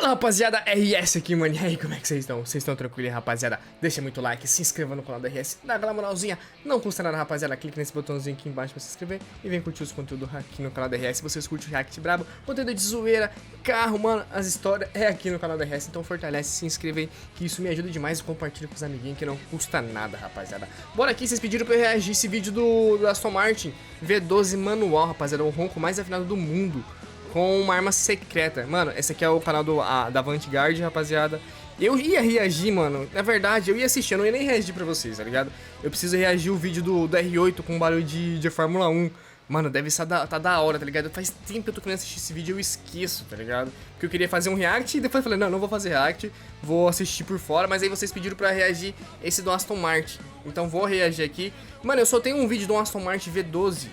Fala rapaziada, RS aqui, mano. E aí, como é que vocês estão? Vocês estão tranquilos, rapaziada? Deixa muito like, se inscreva no canal da RS, dá aquela moralzinha. Não custa nada, rapaziada. Clique nesse botãozinho aqui embaixo pra se inscrever e vem curtir os conteúdos aqui no canal da RS. Se vocês curtem o React brabo, conteúdo de zoeira, carro, mano, as histórias é aqui no canal da RS. Então fortalece, se inscreve aí, que isso me ajuda demais. E compartilha com os amiguinhos que não custa nada, rapaziada. Bora aqui, vocês pediram pra eu reagir esse vídeo do Aston Martin V12 manual, rapaziada. O ronco mais afinado do mundo, com uma arma secreta. Mano, esse aqui é o canal da Vanguard, rapaziada. Eu ia reagir, mano. Na verdade, eu ia assistir, eu não ia nem reagir pra vocês, tá ligado? Eu preciso reagir o vídeo do R8 com barulho de Fórmula 1. Mano, deve estar tá da hora, tá ligado? Faz tempo que eu tô querendo assistir esse vídeo e eu esqueço, tá ligado? Porque eu queria fazer um react e depois falei, não vou fazer react, vou assistir por fora. Mas aí vocês pediram pra reagir esse do Aston Martin. Então vou reagir aqui. Mano, eu só tenho um vídeo do Aston Martin V12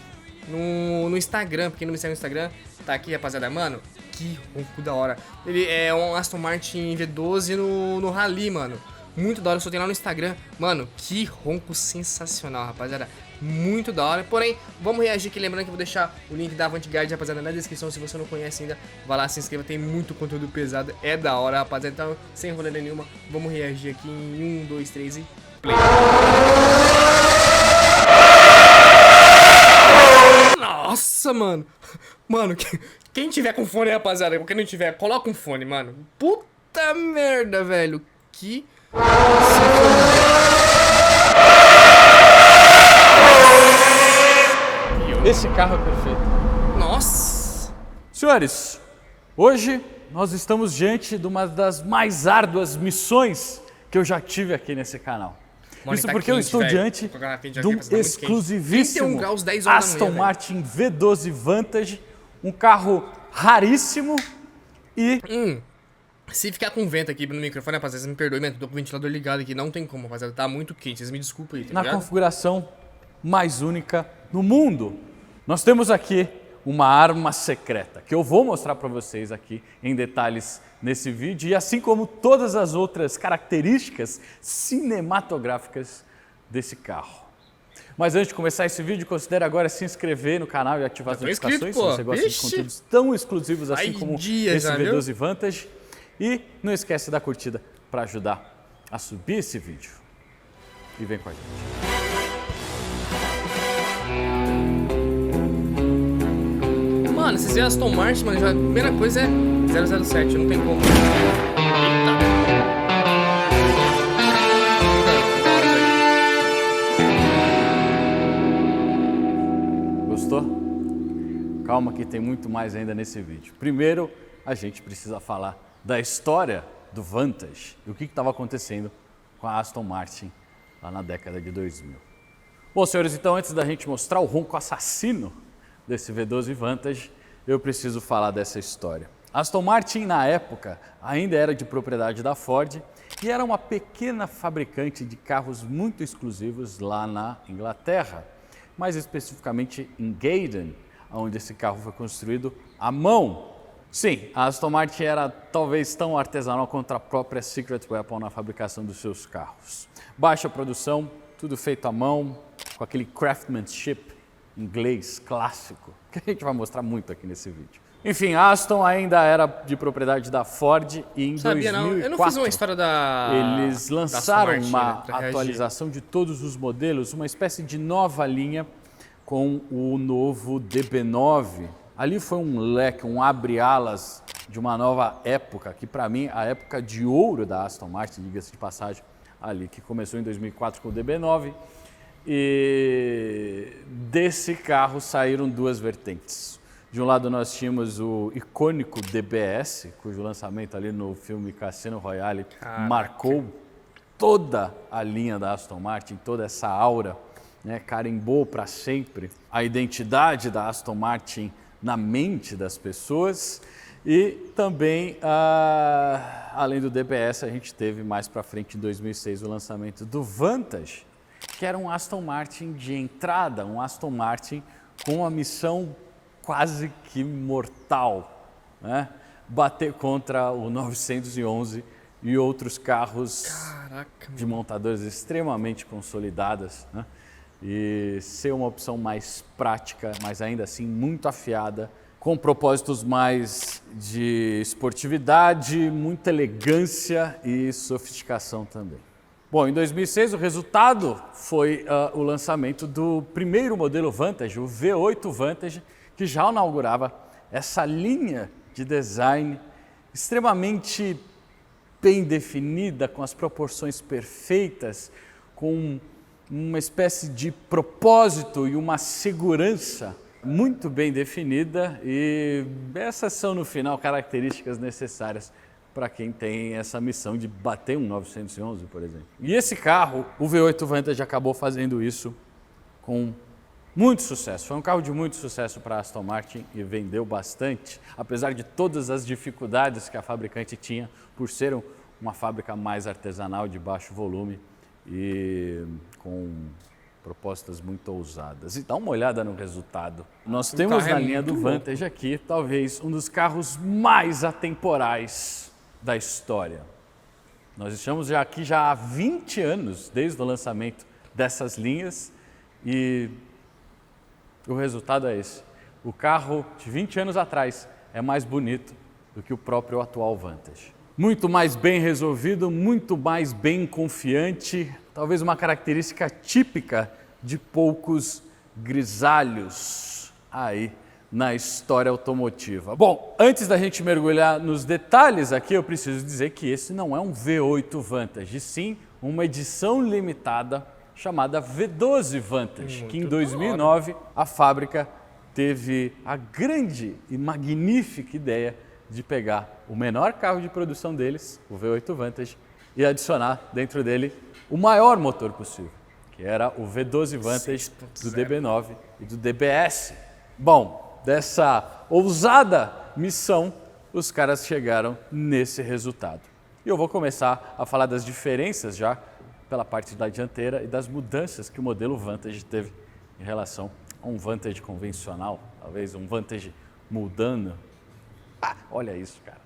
no Instagram, pra quem não me segue no Instagram, tá aqui, rapaziada. Mano, que ronco da hora. Ele é um Aston Martin V12 no Rally, mano. Muito da hora, eu só tenho lá no Instagram. Mano, que ronco sensacional, rapaziada. Muito da hora. Porém, vamos reagir aqui, lembrando que eu vou deixar o link da Vanguard, rapaziada, na descrição. Se você não conhece ainda, vai lá, se inscreva, tem muito conteúdo pesado. É da hora, rapaziada. Então, sem enrolada nenhuma, vamos reagir aqui em 1, 2, 3 e play. Nossa, mano. Mano, quem tiver com fone, rapaziada, quem não tiver, coloca um fone, mano. Puta merda, velho. Que... Esse carro é perfeito. Nossa. Senhores, hoje nós estamos diante de uma das mais árduas missões que eu já tive aqui nesse canal. Mano, Isso tá porque eu quente, estou velho. diante de um exclusivíssimo 31 graus, 10 horas da Aston manhã, Martin V12 Vantage, um carro raríssimo e... Se ficar com vento aqui no microfone, rapaziada, vocês me perdoem, mano, tô com o ventilador ligado aqui, não tem como, rapaziada, tá muito quente, vocês me desculpem aí, tá na ligado? configuração mais única no mundo. Nós temos aqui uma arma secreta, que eu vou mostrar para vocês aqui em detalhes nesse vídeo, e assim como todas as outras características cinematográficas desse carro. Mas antes de começar esse vídeo, considere agora se inscrever no canal e ativar as notificações, se você gosta de conteúdos tão exclusivos assim como esse V12 Vantage. E não esquece da curtida para ajudar a subir esse vídeo. E vem com a gente. Mano, esses Aston Martin, mano, já, a primeira coisa é 007, não tem como. Gostou? Calma que tem muito mais ainda nesse vídeo. Primeiro, a gente precisa falar da história do Vantage e o que estava acontecendo com a Aston Martin lá na década de 2000. Bom, senhores, então antes da gente mostrar o ronco assassino desse V12 Vantage, eu preciso falar dessa história. A Aston Martin, na época, ainda era de propriedade da Ford e era uma pequena fabricante de carros muito exclusivos lá na Inglaterra, mais especificamente em Gaydon, onde esse carro foi construído à mão. Sim, a Aston Martin era talvez tão artesanal quanto a própria Secret Weapon na fabricação dos seus carros. Baixa produção, tudo feito à mão, com aquele craftsmanship inglês clássico, que a gente vai mostrar muito aqui nesse vídeo. Enfim, a Aston ainda era de propriedade da Ford e em 2004 eu não fiz uma história eles lançaram uma atualização de todos os modelos, uma espécie de nova linha com o novo DB9. Ali foi um leque, um abre-alas de uma nova época, que para mim a época de ouro da Aston Martin, diga-se de passagem, ali que começou em 2004 com o DB9. E desse carro saíram duas vertentes. De um lado nós tínhamos o icônico DBS, cujo lançamento ali no filme Cassino Royale marcou toda a linha da Aston Martin, toda essa aura, né, carimbou para sempre a identidade da Aston Martin na mente das pessoas. E também, além do DBS, a gente teve mais para frente, em 2006, o lançamento do Vantage, que era um Aston Martin de entrada, um Aston Martin com uma missão quase que mortal, né? Bater contra o 911 e outros carros de montadoras extremamente consolidadas, né? E ser uma opção mais prática, mas ainda assim muito afiada, com propósitos mais de esportividade, muita elegância e sofisticação também. Bom, em 2006 o resultado foi o lançamento do primeiro modelo Vantage, o V8 Vantage, que já inaugurava essa linha de design extremamente bem definida, com as proporções perfeitas, com uma espécie de propósito e uma segurança muito bem definida, e essas são no final características necessárias para quem tem essa missão de bater um 911, por exemplo. E esse carro, o V8 Vantage, acabou fazendo isso com muito sucesso. Foi um carro de muito sucesso para a Aston Martin e vendeu bastante, apesar de todas as dificuldades que a fabricante tinha por ser uma fábrica mais artesanal, de baixo volume e com propostas muito ousadas. E dá uma olhada no resultado. Nós temos na linha do Vantage aqui, talvez um dos carros mais atemporais da história. Nós estamos aqui já há 20 anos, desde o lançamento dessas linhas, e o resultado é esse. O carro de 20 anos atrás é mais bonito do que o próprio atual Vantage. Muito mais bem resolvido, muito mais bem confiante, talvez uma característica típica de poucos grisalhos aí na história automotiva. Bom, antes da gente mergulhar nos detalhes aqui, eu preciso dizer que esse não é um V8 Vantage, e sim uma edição limitada chamada V12 Vantage, que em 2009 a fábrica teve a grande e magnífica ideia de pegar o menor carro de produção deles, o V8 Vantage, e adicionar dentro dele o maior motor possível, que era o V12 Vantage do DB9 e do DBS. Bom, dessa ousada missão, os caras chegaram nesse resultado. E eu vou começar a falar das diferenças já pela parte da dianteira e das mudanças que o modelo Vantage teve em relação a um Vantage convencional, talvez um Vantage mudando. Olha isso, cara.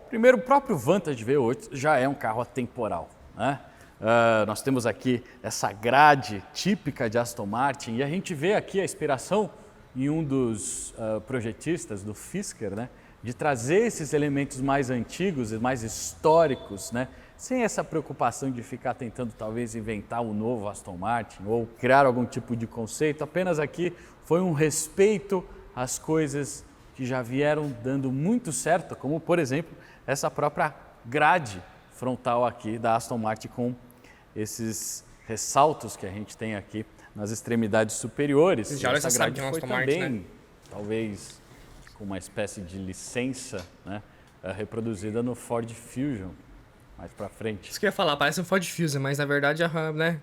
Primeiro, o próprio Vantage V8 já é um carro atemporal, né? Nós temos aqui essa grade típica de Aston Martin, e a gente vê aqui a inspiração em um dos projetistas, do Fisker, né, de trazer esses elementos mais antigos e mais históricos, né, sem essa preocupação de ficar tentando talvez inventar um novo Aston Martin ou criar algum tipo de conceito. Apenas aqui foi um respeito às coisas que já vieram dando muito certo, como por exemplo essa própria grade frontal aqui da Aston Martin, com esses ressaltos que a gente tem aqui nas extremidades superiores. Já essa grade foi Aston também, Martin, né? talvez com uma espécie de licença, né, reproduzida no Ford Fusion, mais para frente. Isso que eu ia falar, parece um Ford Fusion, mas na verdade, né?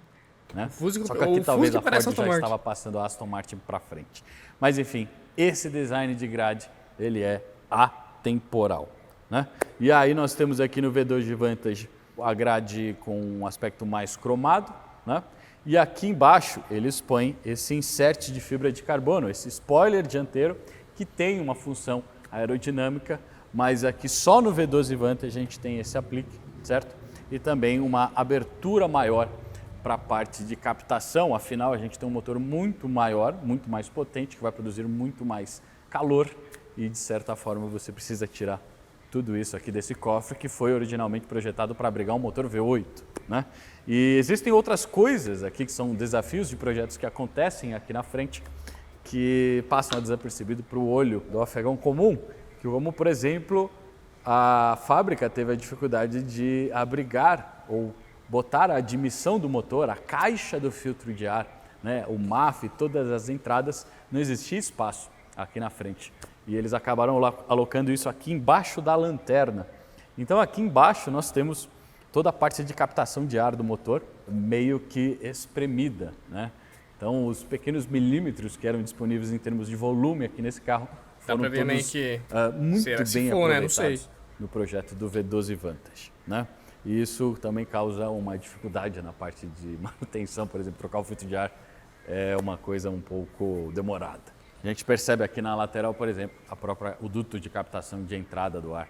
Né? Fusca, Só que aqui talvez a Ford já Aston Martin. estava passando a Aston Martin para frente. Mas enfim, esse design de grade, ele é atemporal, né? E aí nós temos aqui no V12 Vantage a grade com um aspecto mais cromado, né? E aqui embaixo eles põem esse insert de fibra de carbono, esse spoiler dianteiro, que tem uma função aerodinâmica, mas aqui só no V12 Vantage a gente tem esse aplique, certo? E também uma abertura maior para a parte de captação, afinal a gente tem um motor muito maior, muito mais potente, que vai produzir muito mais calor, e de certa forma você precisa tirar tudo isso aqui desse cofre, que foi originalmente projetado para abrigar um motor V8, né? E existem outras coisas aqui que são desafios de projetos que acontecem aqui na frente, que passam desapercebido para o olho do afegão comum, que como por exemplo a fábrica teve a dificuldade de abrigar ou botar a admissão do motor, a caixa do filtro de ar, né, o MAF, todas as entradas, não existia espaço aqui na frente. E eles acabaram alocando isso aqui embaixo da lanterna. Então aqui embaixo nós temos toda a parte de captação de ar do motor meio que espremida, né? Então os pequenos milímetros que eram disponíveis em termos de volume aqui nesse carro foram todos muito bem aproveitados no projeto do V12 Vantage, né? E isso também causa uma dificuldade na parte de manutenção, por exemplo, trocar o filtro de ar é uma coisa um pouco demorada. A gente percebe aqui na lateral, por exemplo, o duto de captação de entrada do ar,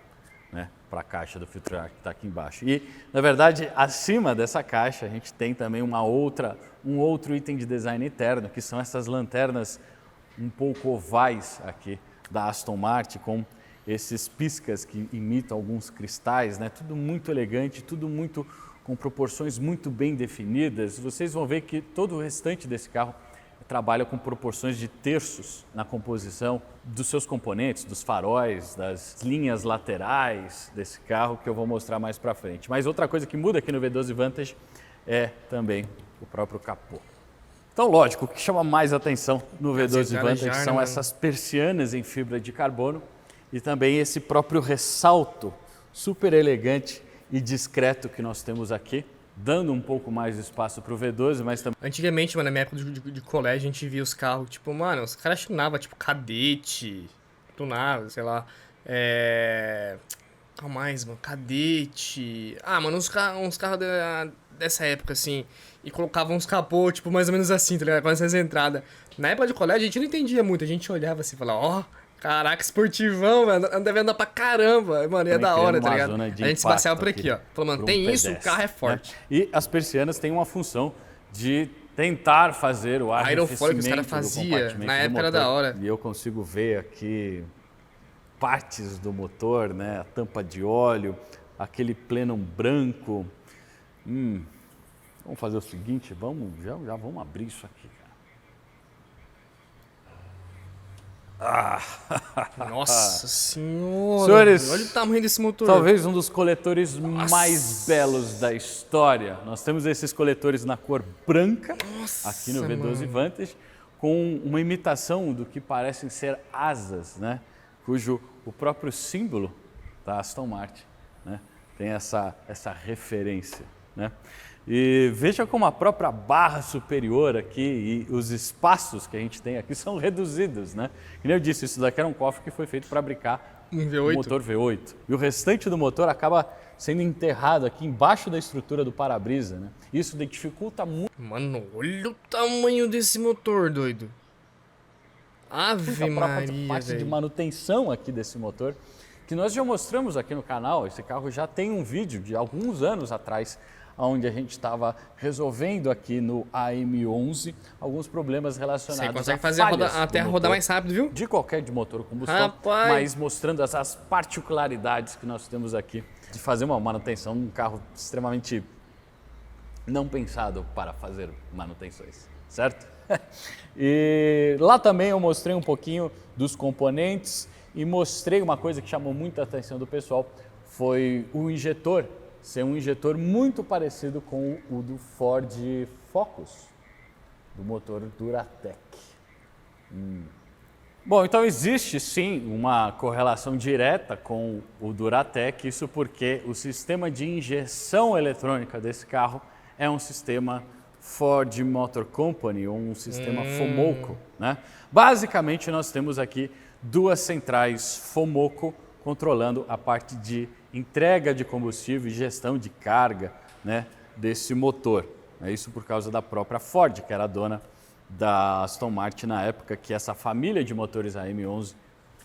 né, para a caixa do filtro de ar que está aqui embaixo. E, na verdade, acima dessa caixa a gente tem também um outro item de design interno, que são essas lanternas um pouco ovais aqui da Aston Martin, com esses piscas que imitam alguns cristais, né? Tudo muito elegante, tudo muito com proporções muito bem definidas. Vocês vão ver que todo o restante desse carro trabalha com proporções de terços na composição dos seus componentes, dos faróis, das linhas laterais desse carro, que eu vou mostrar mais para frente. Mas outra coisa que muda aqui no V12 Vantage é também o próprio capô. Então, lógico, o que chama mais atenção no V12 Vantage são essas persianas em fibra de carbono e também esse próprio ressalto super elegante e discreto que nós temos aqui, dando um pouco mais de espaço para o V12, mas também... Antigamente, mano, na minha época de colégio, a gente via os carros, tipo, mano, os caras tunavam, tipo, cadete, tunava, sei lá, qual mais, mano, cadete... Ah, mano, uns carros dessa época, assim, e colocavam uns capô, tipo, mais ou menos assim, tá ligado? Com essas entradas. Na época de colégio, a gente não entendia muito, a gente olhava assim e falava, ó... Caraca, esportivão, mano. Deve andar pra caramba. Mano, é da hora, tá ligado? A gente se passeava por aqui, ó. Falou, mano, tem isso, o carro é forte. Né? E as persianas têm uma função de tentar fazer o arrefecimento que os caras faziam, na época era da hora. E eu consigo ver aqui partes do motor, né? A tampa de óleo, aquele plenum branco. Vamos fazer o seguinte, já vamos abrir isso aqui. Nossa senhora! Senhores, olha o tamanho desse motor. Talvez um dos coletores mais belos da história. Nós temos esses coletores na cor branca, aqui no V12 Vantage, com uma imitação do que parecem ser asas, né? Cujo o próprio símbolo da Aston Martin, né? Tem essa referência, né? E veja como a própria barra superior aqui e os espaços que a gente tem aqui são reduzidos, né? Como eu disse, isso daqui era um cofre que foi feito para abrigar um motor V8. E o restante do motor acaba sendo enterrado aqui embaixo da estrutura do para-brisa, né? Isso dificulta muito. Mano, olha o tamanho desse motor, doido. Ave Maria, a parte de manutenção aqui desse motor, que nós já mostramos aqui no canal. Esse carro já tem um vídeo de alguns anos atrás, onde a gente estava resolvendo aqui no AM11 alguns problemas relacionados Você consegue fazer a terra rodar mais rápido, viu? De qualquer de motor combustão, rapaz, mas mostrando essas particularidades que nós temos aqui de fazer uma manutenção num carro extremamente não pensado para fazer manutenções, certo? E lá também eu mostrei um pouquinho dos componentes e mostrei uma coisa que chamou muita atenção do pessoal, foi o injetor, ser um injetor muito parecido com o do Ford Focus, do motor Duratec. Bom, então existe sim uma correlação direta com o Duratec, isso porque o sistema de injeção eletrônica desse carro é um sistema Ford Motor Company, ou um sistema Fomoco, né? Basicamente nós temos aqui duas centrais Fomoco controlando a parte de entrega de combustível e gestão de carga, né, desse motor. É isso por causa da própria Ford, que era a dona da Aston Martin na época que essa família de motores AM11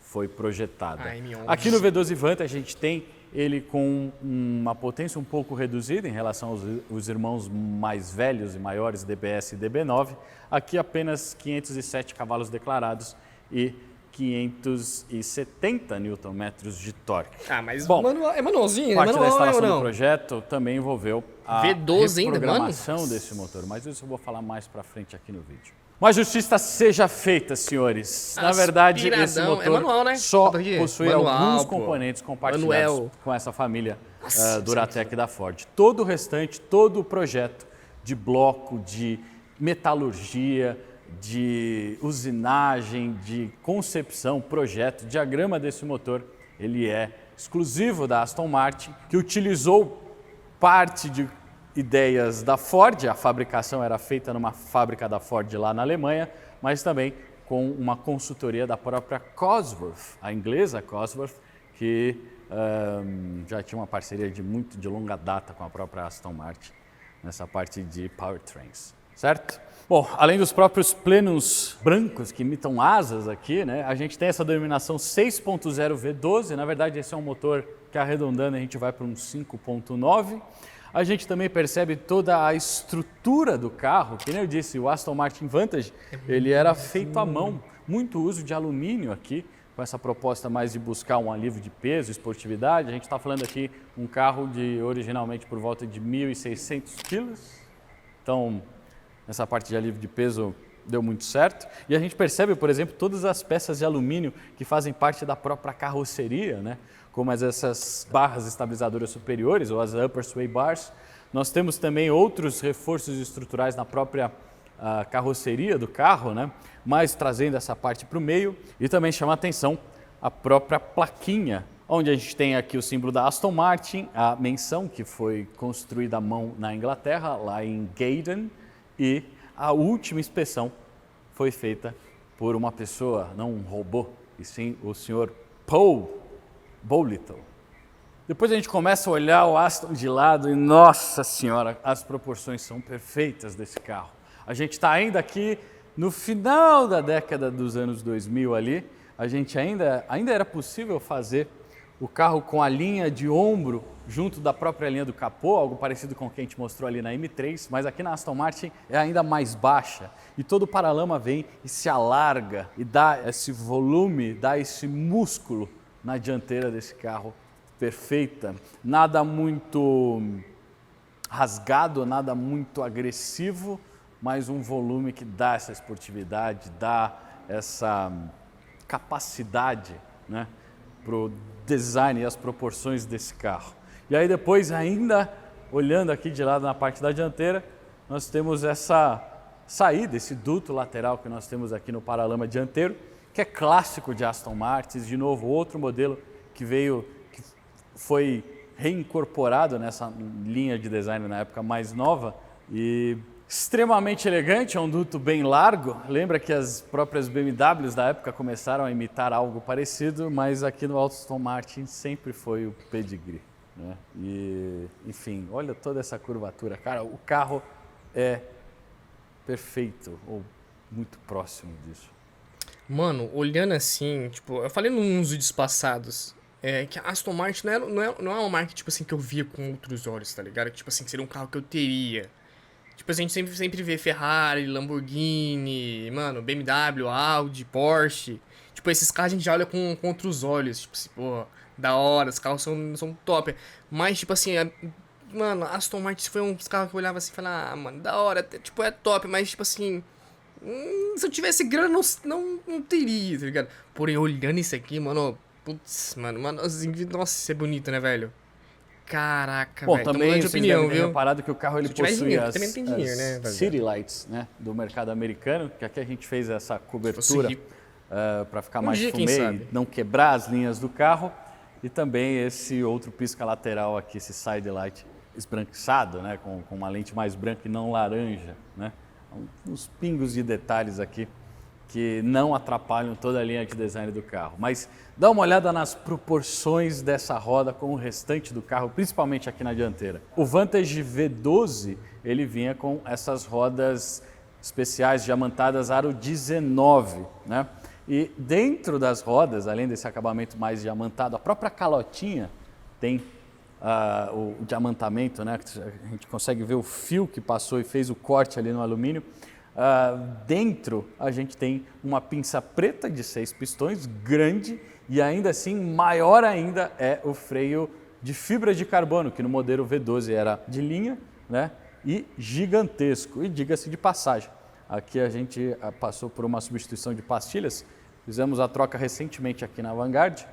foi projetada. Aqui no V12 Vantage a gente tem ele com uma potência um pouco reduzida em relação aos irmãos mais velhos e maiores DBS e DB9. Aqui apenas 507 cavalos declarados e 570 Nm de torque. Mas bom, é manualzinho, parte manual, da instalação do projeto também envolveu a V12 reprogramação desse motor, mas isso eu vou falar mais para frente aqui no vídeo. Uma justiça seja feita, senhores. Na verdade, esse motor manual, né? só possui alguns componentes compartilhados com essa família Duratec da Ford. Todo o restante, todo o projeto de bloco, de metalurgia, de usinagem, de concepção, projeto, diagrama desse motor, ele é exclusivo da Aston Martin, que utilizou parte de ideias da Ford, a fabricação era feita numa fábrica da Ford lá na Alemanha, mas também com uma consultoria da própria Cosworth, a inglesa Cosworth, que já tinha uma parceria de longa data com a própria Aston Martin, nessa parte de powertrains, certo? Bom, além dos próprios plenums brancos que imitam asas aqui, né, a gente tem essa denominação 6.0 V12, na verdade esse é um motor que arredondando a gente vai para um 5.9. A gente também percebe toda a estrutura do carro, que nem eu disse, o Aston Martin Vantage, ele era feito à mão, muito uso de alumínio aqui com essa proposta mais de buscar um alívio de peso, esportividade. A gente está falando aqui um carro de originalmente por volta de 1.600 quilos. Então, essa parte de alívio de peso deu muito certo. E a gente percebe, por exemplo, todas as peças de alumínio que fazem parte da própria carroceria, né? Como essas barras estabilizadoras superiores, ou as upper sway bars. Nós temos também outros reforços estruturais na própria carroceria do carro, né? Mas trazendo essa parte para o meio. E também chama a atenção a própria plaquinha, onde a gente tem aqui o símbolo da Aston Martin, a menção que foi construída à mão na Inglaterra, lá em Gaydon, e a última inspeção foi feita por uma pessoa, não um robô, e sim o senhor Paul Bolitho. Depois a gente começa a olhar o Aston de lado e, nossa senhora, as proporções são perfeitas desse carro. A gente está ainda aqui no final da década dos anos 2000 ali, a gente ainda era possível fazer o carro com a linha de ombro junto da própria linha do capô, algo parecido com o que a gente mostrou ali na M3, mas aqui na Aston Martin é ainda mais baixa e todo o paralama vem e se alarga e dá esse volume, dá esse músculo na dianteira desse carro perfeita. Nada muito rasgado, nada muito agressivo, mas um volume que dá essa esportividade, dá essa capacidade, né, para o design e as proporções desse carro. E aí depois, ainda olhando aqui de lado na parte da dianteira, nós temos essa saída, esse duto lateral que nós temos aqui no paralama dianteiro, que é clássico de Aston Martin, de novo outro modelo que foi reincorporado nessa linha de design na época mais nova e extremamente elegante, é um duto bem largo. Lembra que as próprias BMWs da época começaram a imitar algo parecido, mas aqui no Aston Martin sempre foi o pedigree, né? E, enfim, olha toda essa curvatura. Cara, o carro é perfeito, ou muito próximo disso. Mano, olhando assim, tipo, eu falei nos vídeos passados, que a Aston Martin não é uma marca, tipo assim, que eu via com outros olhos, tá ligado? Tipo assim, que seria um carro que eu teria. Tipo, a gente sempre vê Ferrari, Lamborghini, mano, BMW, Audi, Porsche. Tipo, esses carros a gente já olha com outros olhos. Tipo assim, pô, da hora, os carros são top. Mas, tipo assim, mano, Aston Martin foi um dos carros que eu olhava assim e falava, mano, da hora, tipo, é top, mas, tipo assim, se eu tivesse grana, não teria, tá ligado? Porém, olhando isso aqui, mano, putz, mano, assim, nossa, isso é bonito, né, velho? Caraca, bom, velho, também de opinião, viu? Reparado que o carro ele possui dinheiro, as, também tem dinheiro, né, as City Lights, né, do mercado americano, que aqui a gente fez essa cobertura para ficar mais dia, fumê e não quebrar as linhas do carro. E também esse outro pisca lateral aqui, esse side light esbranquiçado, né, com uma lente mais branca e não laranja, né? Uns pingos de detalhes aqui que não atrapalham toda a linha de design do carro. Mas dá uma olhada nas proporções dessa roda com o restante do carro, principalmente aqui na dianteira. O Vantage V12, ele vinha com essas rodas especiais diamantadas aro 19, né? E dentro das rodas, além desse acabamento mais diamantado, a própria calotinha tem o diamantamento, né? A gente consegue ver o fio que passou e fez o corte ali no alumínio. Dentro a gente tem uma pinça preta de 6 pistões, grande, e ainda assim maior ainda é o freio de fibra de carbono, que no modelo V12 era de linha, né, e gigantesco. E diga-se de passagem, aqui a gente passou por uma substituição de pastilhas, fizemos a troca recentemente aqui na Vanguard,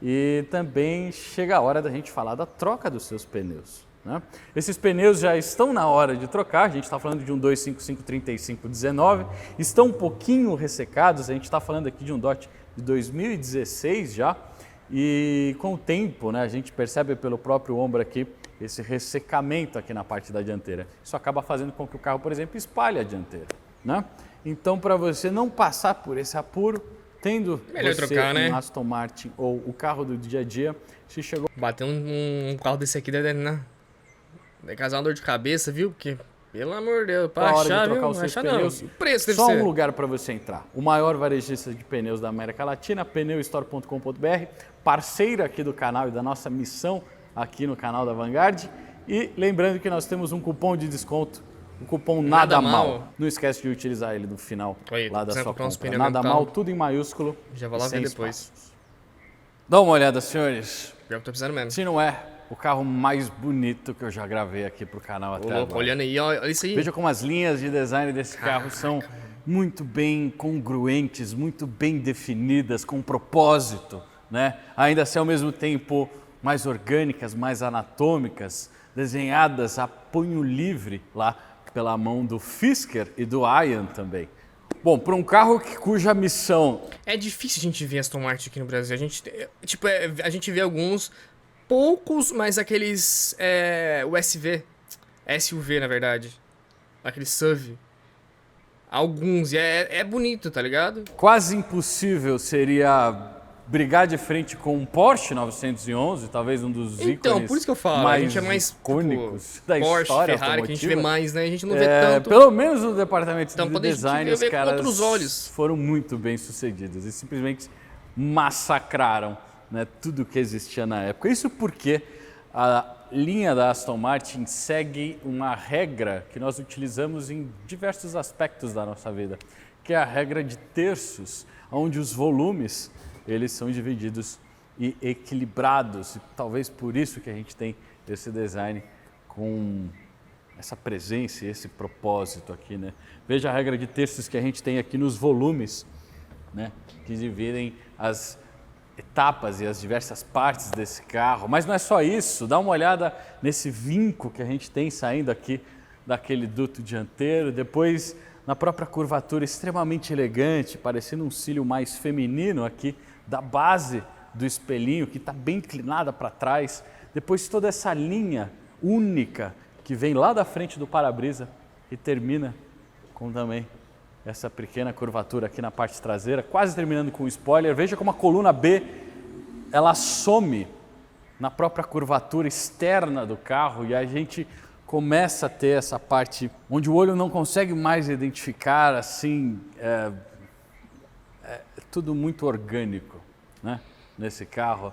e também chega a hora da gente falar da troca dos seus pneus, né? Esses pneus já estão na hora de trocar, a gente está falando de um 255-35-19, estão um pouquinho ressecados, a gente está falando aqui de um DOT de 2016 já, e com o tempo, né, a gente percebe pelo próprio ombro aqui esse ressecamento aqui na parte da dianteira. Isso acaba fazendo com que o carro, por exemplo, espalhe a dianteira, né? Então, para você não passar por esse apuro, tendo melhor você trocar, né? um Aston Martin ou o carro do dia a dia, se chegou... Bater um carro desse aqui deve causar uma dor de cabeça, viu? Porque, pelo amor de Deus, para achar, de trocar viu? os seus Achar pneus, não. O preço deve só ser. um lugar para você entrar. O maior varejista de pneus da América Latina, pneustore.com.br, parceiro aqui do canal e da nossa missão aqui no canal da Vanguard. E lembrando que nós temos um cupom de desconto, O cupom Nada Nada Mal. Mal. Não esquece de utilizar ele no final Aí, lá da quiser sua comprar uns compra. pneus Nada no Mal, carro, tudo em maiúsculo. já vou e lá sem ver depois. espaços. Dá uma olhada, senhores. Pior que tô precisando mesmo. Se não é o carro mais bonito que eu já gravei aqui pro canal até Ô, louco, agora. olhando aí, olha isso aí. Veja como as linhas de design desse carro são muito bem congruentes, muito bem definidas, com propósito, né? Ainda assim, ao mesmo tempo, mais orgânicas, mais anatômicas, desenhadas a punho livre lá pela mão do Fisker e do Ian também. Bom, para um carro cuja missão... É difícil a gente ver Aston Martin aqui no Brasil. A gente, tipo, a gente vê alguns, poucos, mas aqueles USV, SUV na verdade, aquele SUV. Alguns, e é bonito, tá ligado? Quase impossível seria brigar de frente com um Porsche 911, talvez um dos Então, ícones por isso que eu falo, mais a gente é mais icônicos tipo, da Porsche, história Ferrari, que a gente vê automotiva. mais, né? A gente não vê tanto. Pelo menos no departamento Então, de poder design, ver os com caras outros olhos. foram muito bem sucedidos e simplesmente massacraram, né, tudo que existia na época. Isso porque a linha da Aston Martin segue uma regra que nós utilizamos em diversos aspectos da nossa vida, que é a regra de terços, onde os volumes eles são divididos e equilibrados. E talvez por isso que a gente tem esse design com essa presença e esse propósito aqui, né? Veja a regra de terços que a gente tem aqui nos volumes, né, que dividem as etapas e as diversas partes desse carro. Mas não é só isso, dá uma olhada nesse vinco que a gente tem saindo aqui daquele duto dianteiro, depois na própria curvatura extremamente elegante, parecendo um cílio mais feminino aqui da base do espelhinho, que está bem inclinada para trás, depois toda essa linha única que vem lá da frente do para-brisa e termina com também essa pequena curvatura aqui na parte traseira, quase terminando com o spoiler. Veja como a coluna B, ela some na própria curvatura externa do carro e a gente começa a ter essa parte onde o olho não consegue mais identificar, assim, tudo muito orgânico, né? Nesse carro,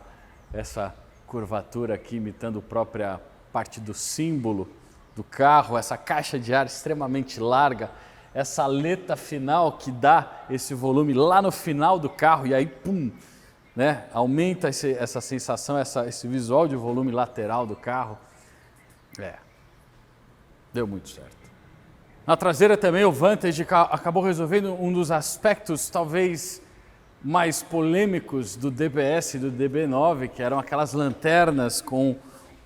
essa curvatura aqui imitando a própria parte do símbolo do carro, essa caixa de ar extremamente larga, essa aleta final que dá esse volume lá no final do carro e aí, pum, né? Aumenta essa sensação, esse visual de volume lateral do carro. Deu muito certo. Na traseira também o Vantage acabou resolvendo um dos aspectos talvez mais polêmicos do DBS e do DB9, que eram aquelas lanternas com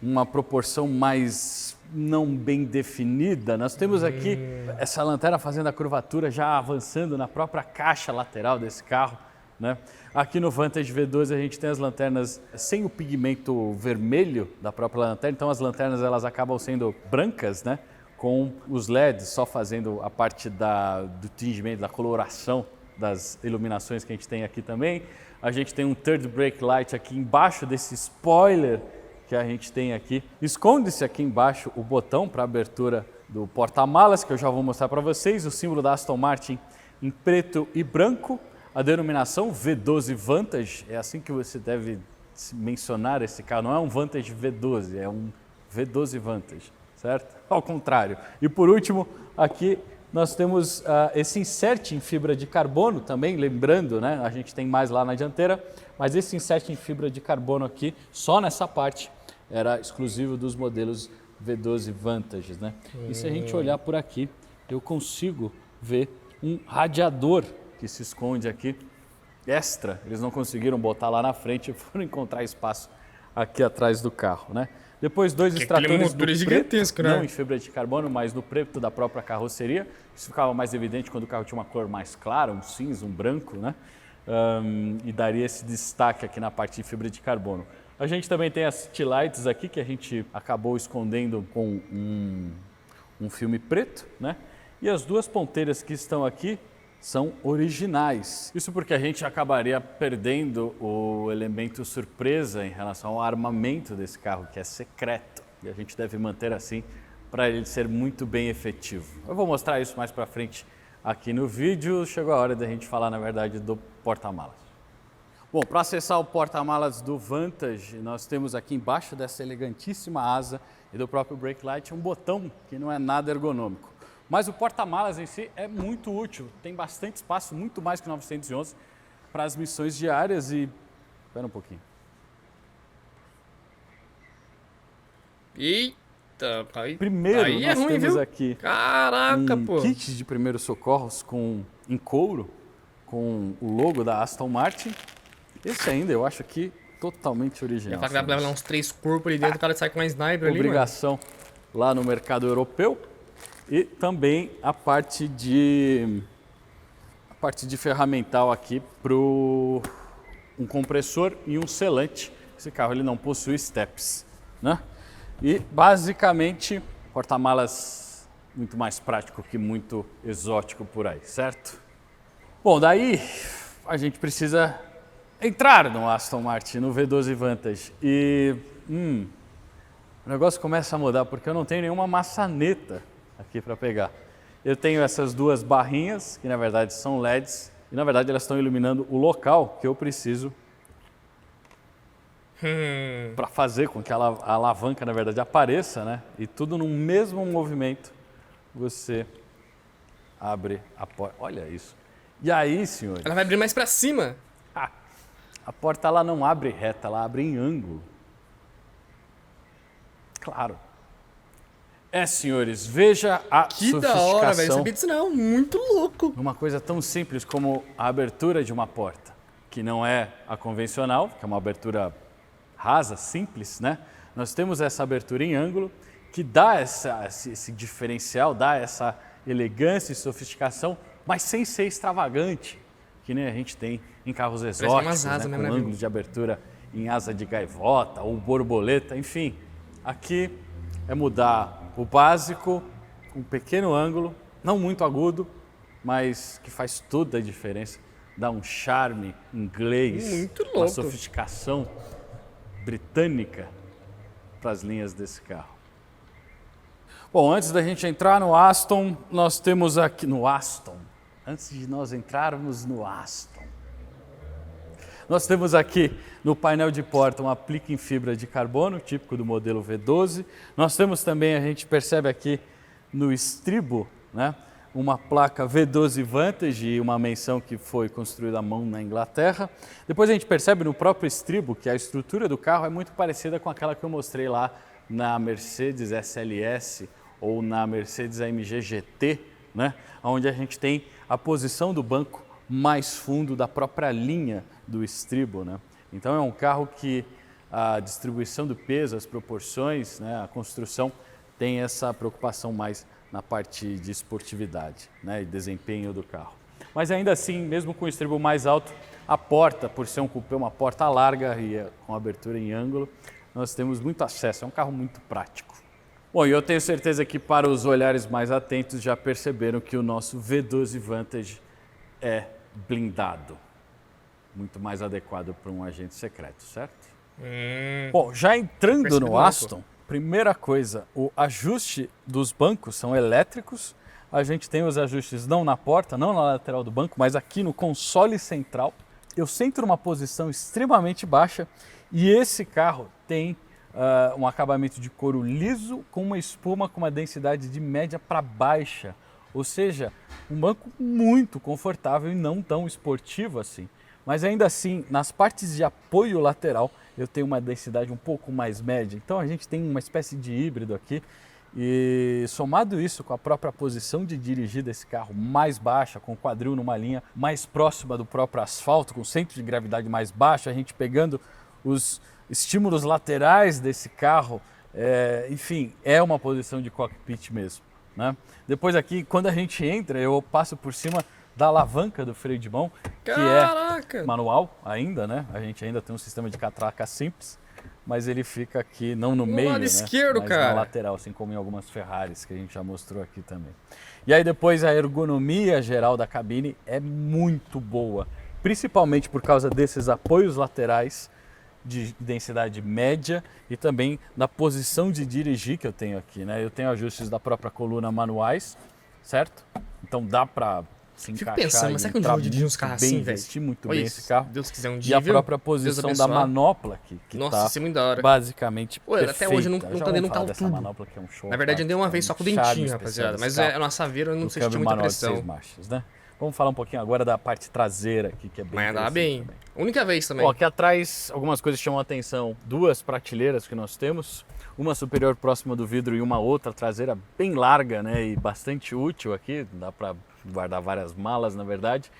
uma proporção mais não bem definida. Nós temos aqui essa lanterna fazendo a curvatura, já avançando na própria caixa lateral desse carro, né? Aqui no Vantage V12 a gente tem as lanternas sem o pigmento vermelho da própria lanterna, então as lanternas elas acabam sendo brancas, né? Com os LEDs só fazendo a parte do tingimento, da coloração das iluminações que a gente tem aqui também. A gente tem um third brake light aqui embaixo desse spoiler que a gente tem aqui. Esconde-se aqui embaixo o botão para abertura do porta-malas, que eu já vou mostrar para vocês. O símbolo da Aston Martin em preto e branco. A denominação V12 Vantage, é assim que você deve mencionar esse carro. Não é um Vantage V12, é um V12 Vantage, certo? Ao contrário. E por último, aqui nós temos esse insert em fibra de carbono também, lembrando, né? A gente tem mais lá na dianteira, mas esse insert em fibra de carbono aqui, só nessa parte, era exclusivo dos modelos V12 Vantage, né? E se a gente olhar por aqui, eu consigo ver um radiador que se esconde aqui, extra. Eles não conseguiram botar lá na frente e foram encontrar espaço aqui atrás do carro, né? Depois dois extratores do gigantesco, preto, né? não em fibra de carbono, mas no preto da própria carroceria. Isso ficava mais evidente quando o carro tinha uma cor mais clara, um cinza, um branco, né? E daria esse destaque aqui na parte de fibra de carbono. A gente também tem as city lights aqui, que a gente acabou escondendo com um filme preto, né? E as duas ponteiras que estão aqui são originais. Isso porque a gente acabaria perdendo o elemento surpresa em relação ao armamento desse carro, que é secreto. E a gente deve manter assim para ele ser muito bem efetivo. Eu vou mostrar isso mais para frente aqui no vídeo. Chegou a hora da gente falar, na verdade, do porta-malas. Bom, para acessar o porta-malas do Vantage, nós temos aqui embaixo dessa elegantíssima asa e do próprio brake light um botão que não é nada ergonômico. Mas o porta-malas em si é muito útil, tem bastante espaço, muito mais que 911 para as missões diárias e... Espera um pouquinho. Eita, aí, Primeiro, aí nós é ruim, temos viu? aqui Caraca, pô. kit de primeiros socorros em couro, com o logo da Aston Martin. Esse ainda eu acho que totalmente original. Já fala que dá pra levar uns 3 corpos ali dentro, o cara sai com uma sniper ali, mano. Obrigação lá no mercado europeu. E também a parte de ferramental aqui para um compressor e um selante. Esse carro ele não possui steps, né? E basicamente porta-malas muito mais prático que muito exótico por aí, certo? Bom, daí a gente precisa entrar no Aston Martin, no V12 Vantage. E o negócio começa a mudar porque eu não tenho nenhuma maçaneta aqui para pegar. Eu tenho essas duas barrinhas, que na verdade são LEDs, e na verdade elas estão iluminando o local que eu preciso para fazer com que a alavanca na verdade apareça, né? E tudo no mesmo movimento você abre a porta. Olha isso. E aí, senhores? Ela vai abrir mais pra cima. A porta ela não abre reta, ela abre em ângulo. Claro. Senhores, veja a sofisticação. Que da hora, velho. Sabia disso não. Muito louco. Uma coisa tão simples como a abertura de uma porta, que não é a convencional, que é uma abertura rasa, simples, né? Nós temos essa abertura em ângulo, que dá esse diferencial, dá essa elegância e sofisticação, mas sem ser extravagante, que nem a gente tem em carros exóticos, né? Com ângulos de abertura em asa de gaivota ou borboleta, enfim. Aqui é mudar o básico, um pequeno ângulo, não muito agudo, mas que faz toda a diferença. Dá um charme inglês, muito louco, uma sofisticação britânica para as linhas desse carro. Bom, antes da gente entrar no Aston, nós temos aqui no Aston. Antes de nós entrarmos no Aston, nós temos aqui no painel de porta um aplique em fibra de carbono, típico do modelo V12. Nós temos também, a gente percebe aqui no estribo, né, uma placa V12 Vantage e uma menção que foi construída à mão na Inglaterra. Depois a gente percebe no próprio estribo que a estrutura do carro é muito parecida com aquela que eu mostrei lá na Mercedes SLS ou na Mercedes AMG GT, né, onde a gente tem a posição do banco mais fundo da própria linha do estribo, né? Então é um carro que a distribuição do peso, as proporções, né, a construção tem essa preocupação mais na parte de esportividade, né, e desempenho do carro. Mas ainda assim, mesmo com o estribo mais alto, a porta, por ser um coupé, uma porta larga e com abertura em ângulo, nós temos muito acesso, é um carro muito prático. Bom, e eu tenho certeza que para os olhares mais atentos já perceberam que o nosso V12 Vantage é blindado. Muito mais adequado para um agente secreto, certo? Bom, já entrando no Aston, primeira coisa, o ajuste dos bancos são elétricos. A gente tem os ajustes não na porta, não na lateral do banco, mas aqui no console central. Eu sento numa posição extremamente baixa e esse carro tem um acabamento de couro liso com uma espuma com uma densidade de média para baixa. Ou seja, um banco muito confortável e não tão esportivo assim. Mas ainda assim, nas partes de apoio lateral, eu tenho uma densidade um pouco mais média. Então a gente tem uma espécie de híbrido aqui. E somado isso com a própria posição de dirigir desse carro mais baixa, com o quadril numa linha mais próxima do próprio asfalto, com centro de gravidade mais baixo, a gente pegando os estímulos laterais desse carro, enfim, é uma posição de cockpit mesmo, né? Depois aqui, quando a gente entra, eu passo por cima da alavanca do freio de mão, que é manual ainda, né? A gente ainda tem um sistema de catraca simples, mas ele fica aqui não no meio, lado esquerdo, mas cara, na lateral, assim como em algumas Ferraris que a gente já mostrou aqui também. E aí depois a ergonomia geral da cabine é muito boa, principalmente por causa desses apoios laterais de densidade média e também da posição de dirigir que eu tenho aqui, né? Eu tenho ajustes da própria coluna manuais, certo? Então dá para se Fico encaixar pensando, mas será que um dia eu vou dirigir uns carros assim, velho? vestir muito Olha bem isso, esse carro. Deus quiser um E dia, a viu? própria Deus posição da abençoar. manopla aqui, que Nossa, tá isso é muito da hora. basicamente Pô, até hoje eu perfeita. nunca Já andei num vamos falar carro dessa turbo. manopla que é um show. Na verdade, eu andei uma vez só com o dentinho, rapaziada. Mas é na Saveiro eu não sei se tinha muita manual de 6 pressão. marchas, né? Vamos falar um pouquinho agora da parte traseira aqui, que é bem Mas andava interessante bem. também. Única vez também. Ó, aqui atrás algumas coisas chamam a atenção. 2 prateleiras que nós temos, uma superior próxima do vidro e uma outra traseira bem larga, né, e bastante útil aqui, dá para guardar várias malas, na verdade.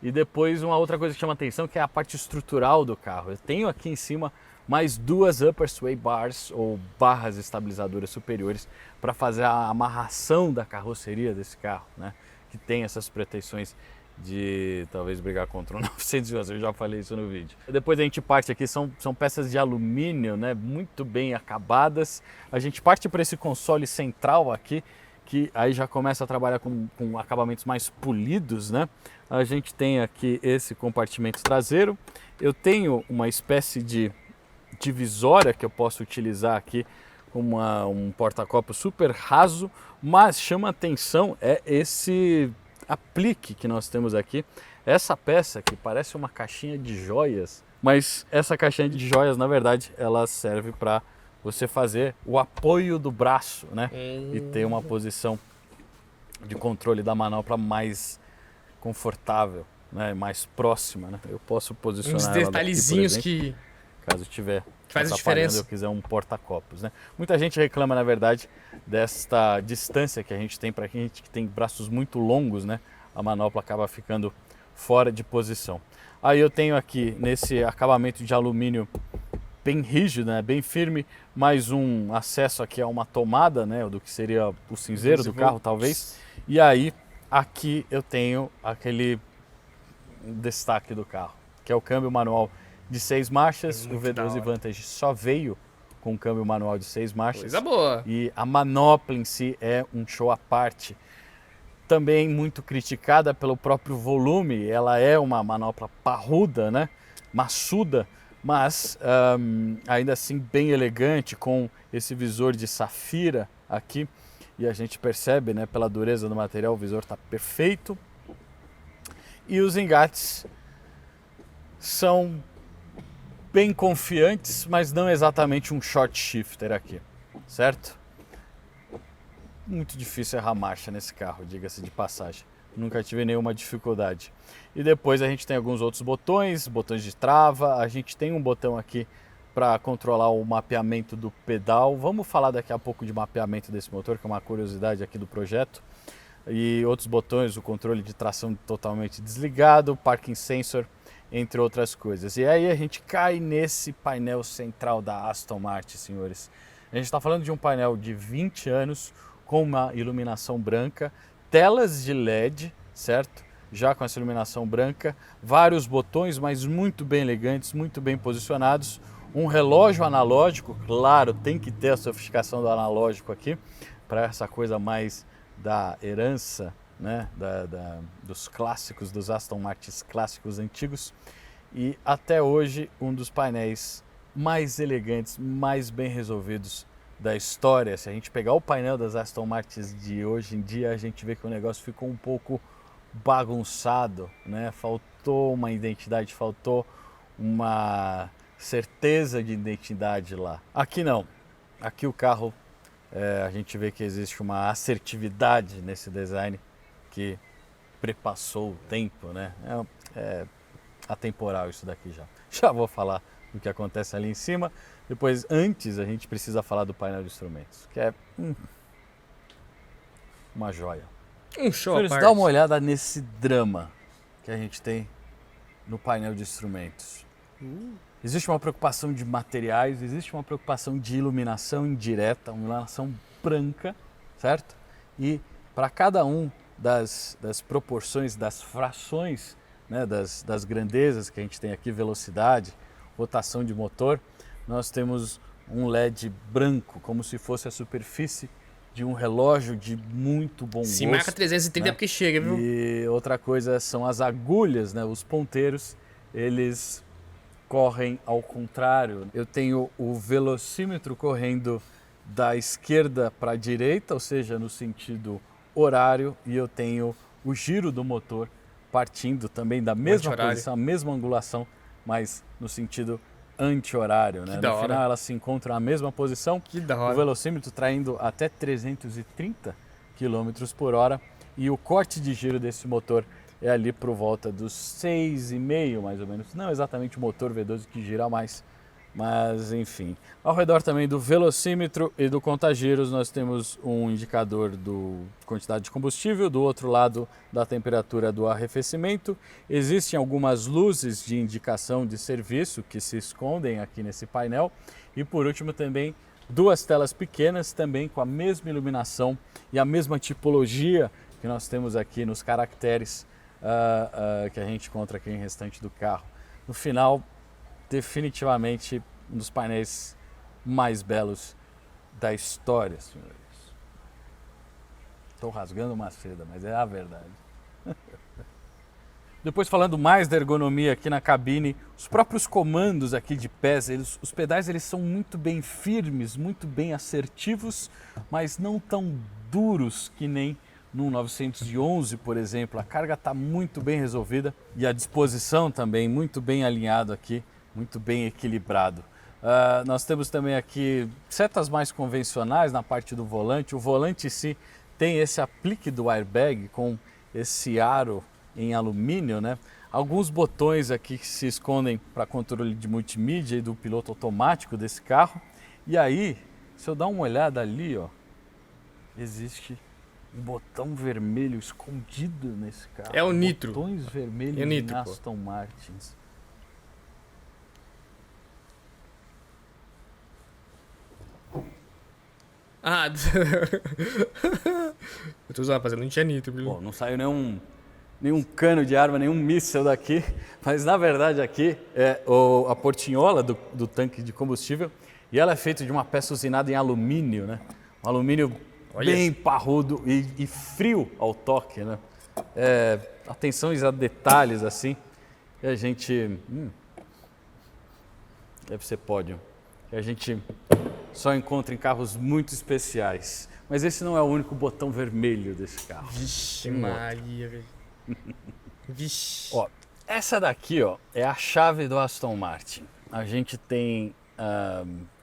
E depois uma outra coisa que chama a atenção, que é a parte estrutural do carro. Eu tenho aqui em cima mais 2 upper sway bars, ou barras estabilizadoras superiores, para fazer a amarração da carroceria desse carro, né, que tem essas pretensões de talvez brigar contra o 911, eu já falei isso no vídeo. Depois a gente parte aqui, são peças de alumínio, né, muito bem acabadas. A gente parte para esse console central aqui, que aí já começa a trabalhar com acabamentos mais polidos, né? A gente tem aqui esse compartimento traseiro. Eu tenho uma espécie de divisória que eu posso utilizar aqui, um porta-copo super raso, mas chama atenção esse aplique que nós temos aqui. Essa peça que parece uma caixinha de joias, mas essa caixinha de joias, na verdade, ela serve para você fazer o apoio do braço, né? E ter uma posição de controle da manopla mais confortável, né? Mais próxima, né? Eu posso posicionar Uns ela daqui, detalhezinhos por exemplo, caso tiver que faz a atrapalhando, diferença. eu quiser um porta-copos, né? Muita gente reclama, na verdade, desta distância que a gente tem para gente que tem braços muito longos, né? A manopla acaba ficando fora de posição. Aí eu tenho aqui nesse acabamento de alumínio bem rígido, né? Bem firme, mais um acesso aqui a uma tomada, né? Do que seria o cinzeiro do carro, talvez. E aí aqui eu tenho aquele destaque do carro, que é o câmbio manual de 6 marchas. O V12 Vantage só veio com câmbio manual de 6 marchas. Coisa boa. E a manopla em si é um show à parte. Também muito criticada pelo próprio volume, ela é uma manopla parruda, né? Maçuda, mas ainda assim bem elegante, com esse visor de safira aqui. E a gente percebe, né, pela dureza do material, o visor está perfeito. E os engates são bem confiantes, mas não exatamente um short shifter aqui, certo? Muito difícil errar marcha nesse carro, diga-se de passagem. Nunca tive nenhuma dificuldade. E depois a gente tem alguns outros botões de trava. A gente tem um botão aqui para controlar o mapeamento do pedal. Vamos falar daqui a pouco de mapeamento desse motor, que é uma curiosidade aqui do projeto. E outros botões, o controle de tração totalmente desligado, parking sensor, entre outras coisas. E aí a gente cai nesse painel central da Aston Martin, senhores. A gente está falando de um painel de 20 anos, com uma iluminação branca, telas de LED, certo? Já com essa iluminação branca, vários botões, mas muito bem elegantes, muito bem posicionados. Um relógio analógico, claro, tem que ter a sofisticação do analógico aqui, para essa coisa mais da herança, né? Dos clássicos, dos Aston Martins clássicos antigos. E até hoje, um dos painéis mais elegantes, mais bem resolvidos da história. Se a gente pegar o painel das Aston Martins de hoje em dia, a gente vê que o negócio ficou um pouco bagunçado, né? Faltou uma identidade, faltou uma certeza de identidade lá. Aqui não. Aqui o carro, a gente vê que existe uma assertividade nesse design que prepassou o tempo, né? É atemporal isso daqui já. Já vou falar do que acontece ali em cima. Depois, antes, a gente precisa falar do painel de instrumentos, que é uma joia. Um show à parte. Dá uma olhada nesse drama que a gente tem no painel de instrumentos. Existe uma preocupação de materiais, existe uma preocupação de iluminação indireta, uma iluminação branca, certo? E para cada um das proporções, das frações, né, das grandezas que a gente tem aqui, velocidade, rotação de motor, nós temos um LED branco, como se fosse a superfície de um relógio de muito bom gosto. Se marca 330 né? é porque chega, viu? E outra coisa são as agulhas, né? Os ponteiros, eles correm ao contrário. Eu tenho o velocímetro correndo da esquerda para a direita, ou seja, no sentido horário, e eu tenho o giro do motor partindo também da mesma Anti-horário. posição, a mesma angulação, mas no sentido anti-horário, né? Que da No hora. final elas se encontram na mesma posição, Que da o hora. velocímetro traindo até 330 km por hora e o corte de giro desse motor é ali por volta dos 6,5 mais ou menos. Não exatamente o motor V12 que gira mais, mas enfim. Ao redor também do velocímetro e do contagiros nós temos um indicador do quantidade de combustível, do outro lado da temperatura do arrefecimento. Existem algumas luzes de indicação de serviço que se escondem aqui nesse painel e por último também duas telas pequenas também com a mesma iluminação e a mesma tipologia que nós temos aqui nos caracteres que a gente encontra aqui em restante do carro. No final, definitivamente um dos painéis mais belos da história, senhores. Estou rasgando uma seda, mas é a verdade. Depois falando mais da ergonomia aqui na cabine, os próprios comandos aqui de pés, os pedais eles são muito bem firmes, muito bem assertivos, mas não tão duros que nem no 911, por exemplo. A carga está muito bem resolvida e a disposição também muito bem alinhado aqui, muito bem equilibrado. Nós temos também aqui setas mais convencionais na parte do volante. O volante em si tem esse aplique do airbag com esse aro em alumínio, né? Alguns botões aqui que se escondem para controle de multimídia e do piloto automático desse carro. E aí, se eu dar uma olhada ali, ó, existe um botão vermelho escondido nesse carro. É o nitro. Botões vermelhos É nitro, em pô. Aston Martins. Ah, eu tô usando, rapaziada, não tinha nitro, viu? Bom, não saiu nenhum cano de arma, nenhum míssil daqui, mas na verdade aqui é a portinhola do tanque de combustível e ela é feita de uma peça usinada em alumínio, né? Um alumínio Olha. bem parrudo e frio ao toque, né? Atenções a detalhes assim, que a gente... deve ser pódio. Que a gente só encontra em carros muito especiais. Mas esse não é o único botão vermelho desse carro. Vixe, Tem outro. Maria, velho. Vixe. Ó, essa daqui, ó, é a chave do Aston Martin. A gente tem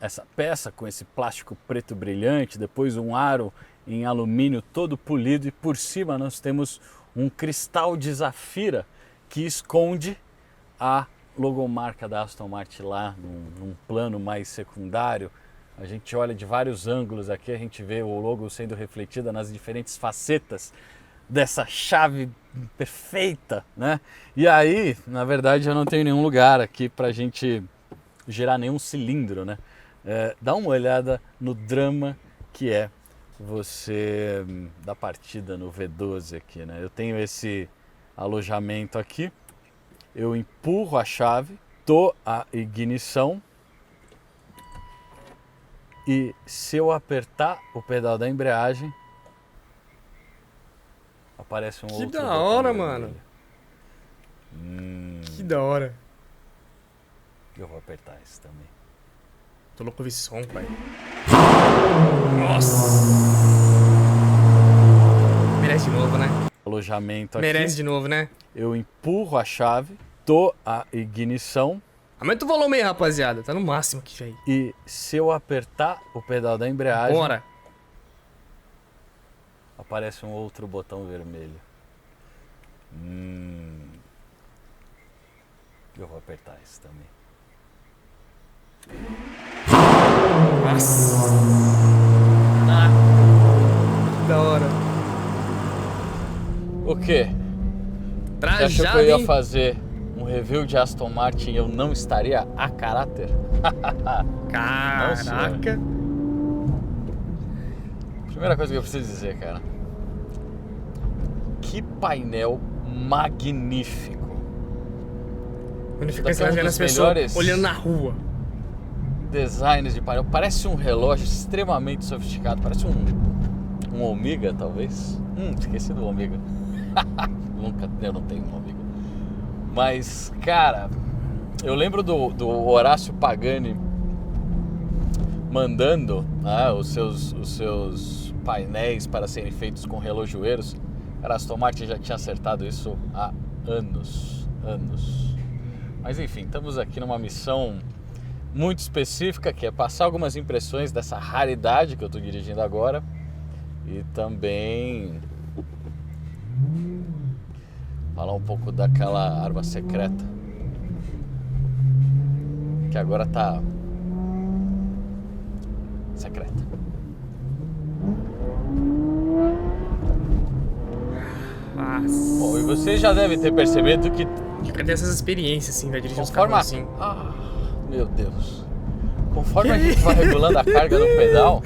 essa peça com esse plástico preto brilhante, depois um aro em alumínio todo polido e por cima nós temos um cristal de zafira que esconde a logomarca da Aston Martin lá num plano mais secundário. A gente olha de vários ângulos aqui, a gente vê o logo sendo refletida nas diferentes facetas dessa chave perfeita, né? E aí, na verdade, eu não tenho nenhum lugar aqui pra gente girar nenhum cilindro, né? Dá uma olhada no drama que é você dar partida no V12 aqui, né? Eu tenho esse alojamento aqui, eu empurro a chave, dou a ignição e se eu apertar o pedal da embreagem, aparece um Que outro da botão hora, vermelho. mano. Que da hora. Eu vou apertar esse também. Tô louco com esse som, pai. Nossa. Merece de novo, né? Alojamento aqui. Merece de novo, né? Eu empurro a chave, dou a ignição Aumenta o volume aí, rapaziada. Tá no máximo aqui, velho. e se eu apertar o pedal da embreagem, Bora. aparece um outro botão vermelho. Eu vou apertar esse também. Nossa. Ah. Que da hora. O quê? Você achou que Trajado, eu ia hein? fazer um review de Aston Martin e eu não estaria a caráter? Caraca. Primeira coisa que eu preciso dizer, cara. Que painel magnífico. Quando fica Daqui é um vendo dos as pessoas melhores olhando na rua. Designs de painel. Parece um relógio extremamente sofisticado. Parece um Omega, talvez. Esqueci do Omega. Eu não tenho um Omega. Mas, cara, eu lembro do Horácio Pagani mandando os seus painéis para serem feitos com relojoeiros. Cara, a Aston Martin já tinha acertado isso há anos. Mas enfim, estamos aqui numa missão muito específica, que é passar algumas impressões dessa raridade que eu estou dirigindo agora e também falar um pouco daquela arma secreta que agora tá secreta. Nossa. Bom, e você já deve ter percebido que Cadê essas experiências, assim, vai dirigir uns conforme carros assim? meu Deus. Conforme a gente vai regulando a carga no pedal.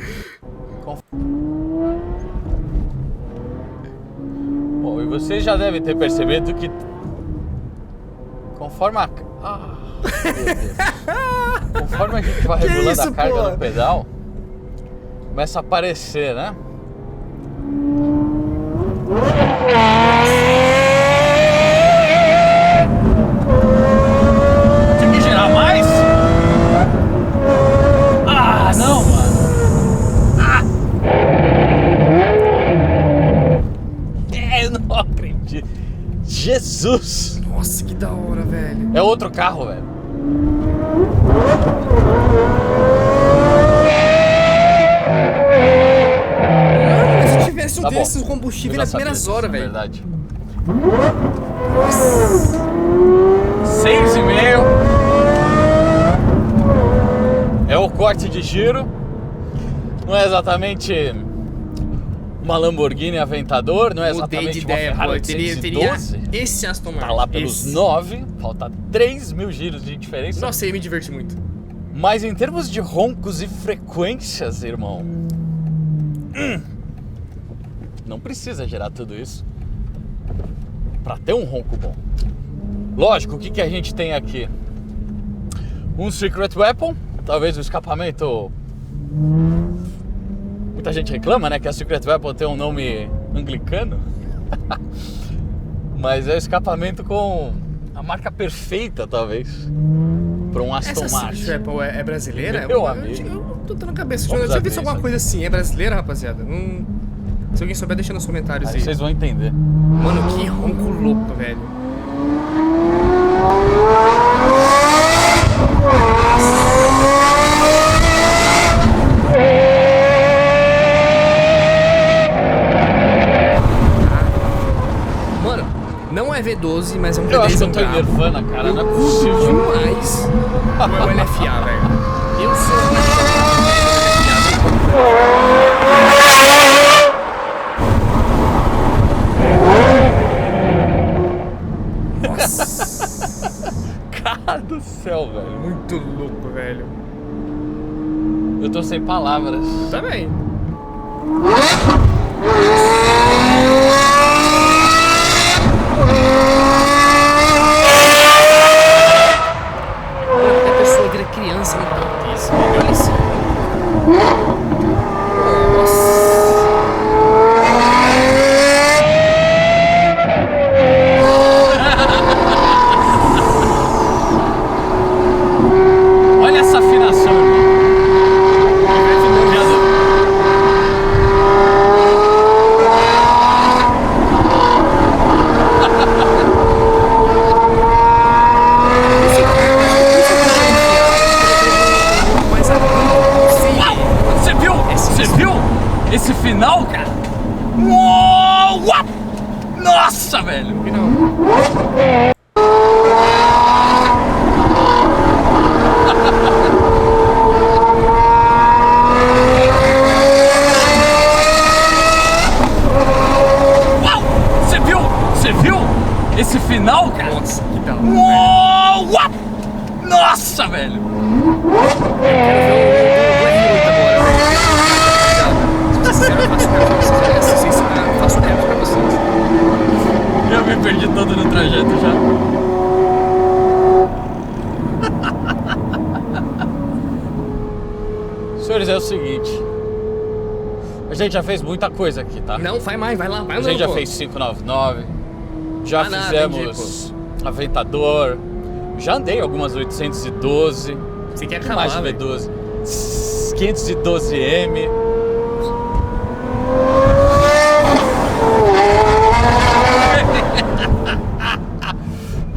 Bom, e você já deve ter percebido que conforme a meu Deus. Conforme a gente vai regulando isso, a carga pô? no pedal, começa a aparecer, né? Tem que girar mais? Ah, não, mano. Eu não acredito. Jesus! Nossa, que da hora, velho. É outro carro, velho. Mano, se tivesse um Tá bom. desses, o combustível nas primeiras horas, velho. Verdade. 6,5. É o corte de giro. Não é exatamente uma Lamborghini Aventador, não é Mudei exatamente de uma ideia, Ferrari pô. Eu teria 812. esse Aston Martin. Tá lá pelos esse. 9, falta 3.000 giros de diferença. Nossa, eu ia me divertir muito. Mas em termos de roncos e frequências, irmão, não precisa gerar tudo isso pra ter um ronco bom. Lógico, o que a gente tem aqui? Um Secret Weapon, talvez o escapamento... Muita gente reclama, né, que a Secret Weapon tem um nome anglicano. Mas é o escapamento com a marca perfeita, talvez, para um Aston Essa Martin. Secret Weapon é brasileira? Meu amigo. Eu tô dando na cabeça. Vamos Eu tinha abrir visto alguma isso coisa assim. É brasileira, rapaziada? Se alguém souber, deixa nos comentários Aí aí. vocês vão entender. Mano, que ronco louco, velho. Mano, não é V12, mas é um Eu acho que eu V10 tô em brabo. Nirvana, cara, não é Curto possível. demais o LFA, velho. Eu sou Cara do céu, velho. muito louco, velho. Eu tô sem palavras. Também. A pessoa vira criança no carro desse, velho. Olha isso. Olha essa afinação, irmão. Mas Você viu? Você viu? Esse final, cara? Uou! Uau! Nossa, velho! Uau! Você viu? Você viu? Esse final, cara? Nossa, que da hora, velho. Uou! Uau! Nossa, velho! Eu me perdi todo no trajeto já. Senhores, é o seguinte. A gente já fez muita coisa aqui, tá? Não, vai mais, vai lá, vai A andando, gente já pô. fez 599, já Ah, nada, fizemos Aventador, já andei algumas 812, Você quer mais acabar, de velho. V12, 512M.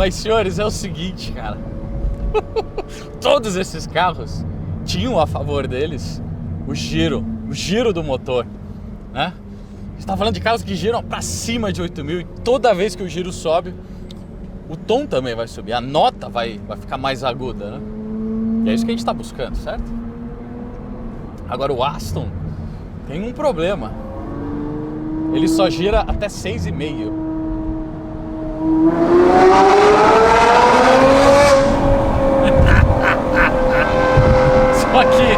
Mas, senhores, é o seguinte, cara. Todos esses carros tinham a favor deles o giro do motor, né? A gente tá falando de carros que giram pra cima de 8.000 e toda vez que o giro sobe, o tom também vai subir, a nota vai ficar mais aguda, né? E é isso que a gente tá buscando, certo? Agora o Aston tem um problema. Ele só gira até 6,5. Só que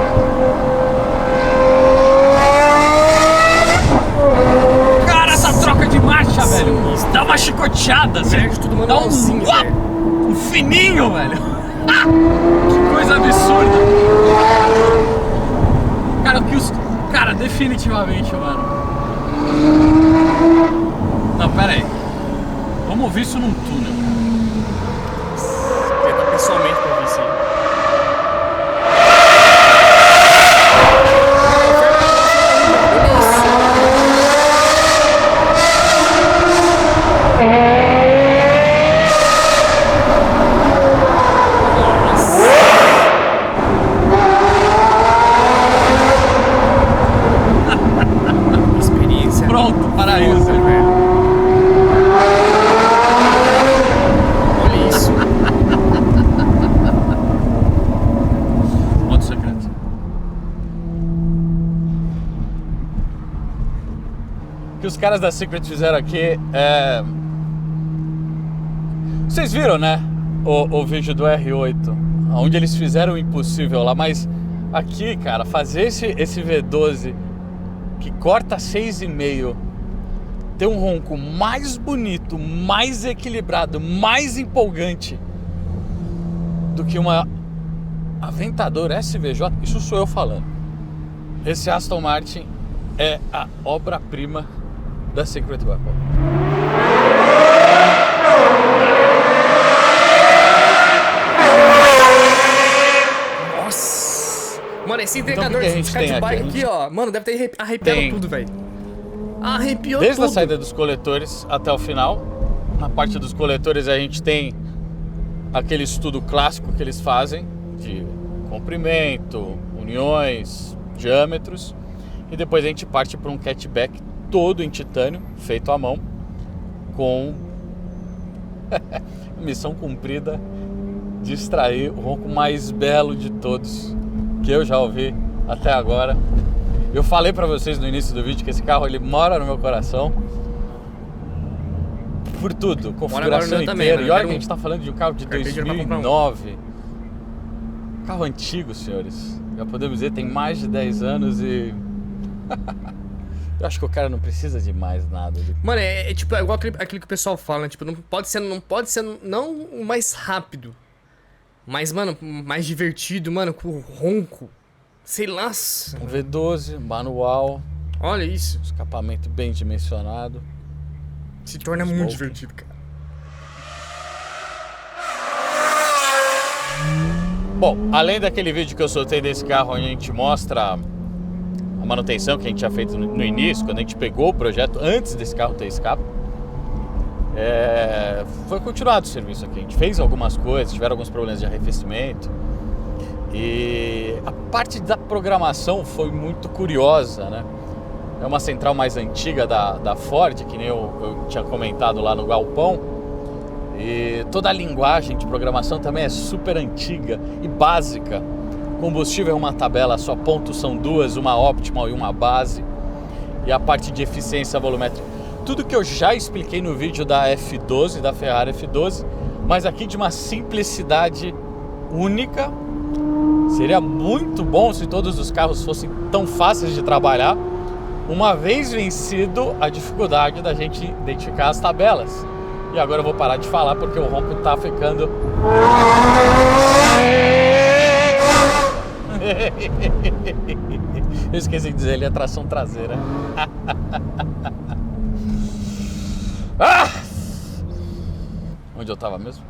cara, essa troca de marcha, velho, dá uma chicoteada, velho. Tudo Dá manualzinho, velho. um fininho, velho. Que coisa absurda. Cara, cara, definitivamente, mano. Não, pera aí. Vamos ouvir isso num túnel. Queria estar pessoalmente pra ouvir isso aí. Experiência. Pronto, paraíso, velho. Olha isso. Modo secreto. O que os caras da Secret fizeram aqui é... Vocês viram, né? O vídeo do R8, onde eles fizeram o impossível lá, mas aqui, cara, fazer esse V12 que corta 6,5, ter um ronco mais bonito, mais equilibrado, mais empolgante do que uma Aventador SVJ, isso sou eu falando. Esse Aston Martin é a obra-prima da Secret Weapon. Nossa. Mano, esse Então, entregador o que a de gente cara de tem bike aqui? aqui, ó. Mano, deve ter arrepiado Tem. tudo, velho. Arrepiou Desde tudo. a saída dos coletores até o final. Na parte dos coletores a gente tem aquele estudo clássico que eles fazem de comprimento, uniões, diâmetros, e depois a gente parte para um catchback todo em titânio, feito à mão, com missão cumprida de extrair o ronco mais belo de todos que eu já ouvi até agora. Eu falei para vocês no início do vídeo que esse carro ele mora no meu coração por tudo, configuração também, inteira. mano. E olha que a gente tá falando de um carro de Quero pedir pra comprar um. 2009. Carro antigo, senhores. Já podemos dizer, tem mais de 10 anos e... Eu acho que o cara não precisa de mais nada. Mano, é tipo, é igual aquilo que o pessoal fala, né? Tipo, não pode ser não o mais rápido, mas, mano, mais divertido, mano, com o ronco. Sei lá. Um V12, manual, Olha isso. escapamento bem dimensionado. Se torna muito divertido, cara. Bom, além daquele vídeo que eu soltei desse carro onde a gente mostra a manutenção que a gente tinha feito no início, quando a gente pegou o projeto antes desse carro ter escape, foi continuado o serviço aqui. A gente fez algumas coisas, tiveram alguns problemas de arrefecimento e a parte da programação foi muito curiosa, né? É uma central mais antiga da Ford, que nem eu tinha comentado lá no galpão. E toda a linguagem de programação também é super antiga e básica. Combustível é uma tabela, só pontos são duas, uma optimal e uma base. E a parte de eficiência volumétrica. Tudo que eu já expliquei no vídeo da F12, da Ferrari F12, mas aqui de uma simplicidade única. Seria muito bom se todos os carros fossem tão fáceis de trabalhar, uma vez vencido a dificuldade da gente identificar as tabelas. E agora eu vou parar de falar porque o ronco tá ficando... Eu esqueci de dizer, ele é tração traseira. Onde eu tava mesmo?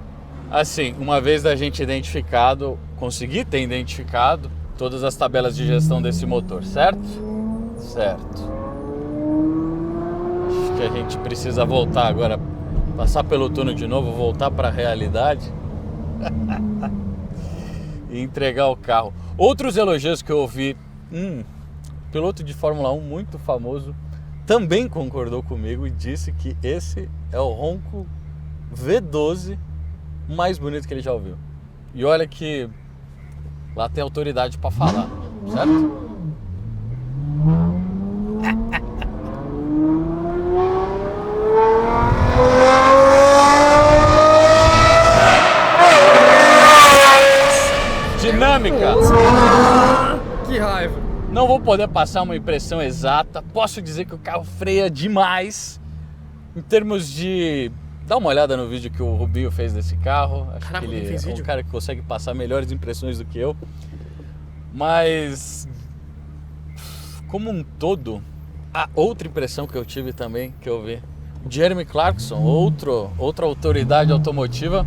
Assim, uma vez da gente identificado, consegui ter identificado todas as tabelas de gestão desse motor, certo? Certo. Acho que a gente precisa voltar agora Passar pelo túnel de novo, voltar para a realidade e entregar o carro. Outros elogios que eu ouvi, piloto de Fórmula 1 muito famoso também concordou comigo e disse que esse é o ronco V12 mais bonito que ele já ouviu. E olha que lá tem autoridade para falar, certo? Dinâmica. Que raiva. Não vou poder passar uma impressão exata. Posso dizer que o carro freia demais. Em termos de... Dá uma olhada no vídeo que o Rubinho fez desse carro. Acho Caraca, que ele fez é um vídeo? cara que consegue passar melhores impressões do que eu. Mas... como um todo, a outra impressão que eu tive também, que eu vi, Jeremy Clarkson, outra autoridade automotiva,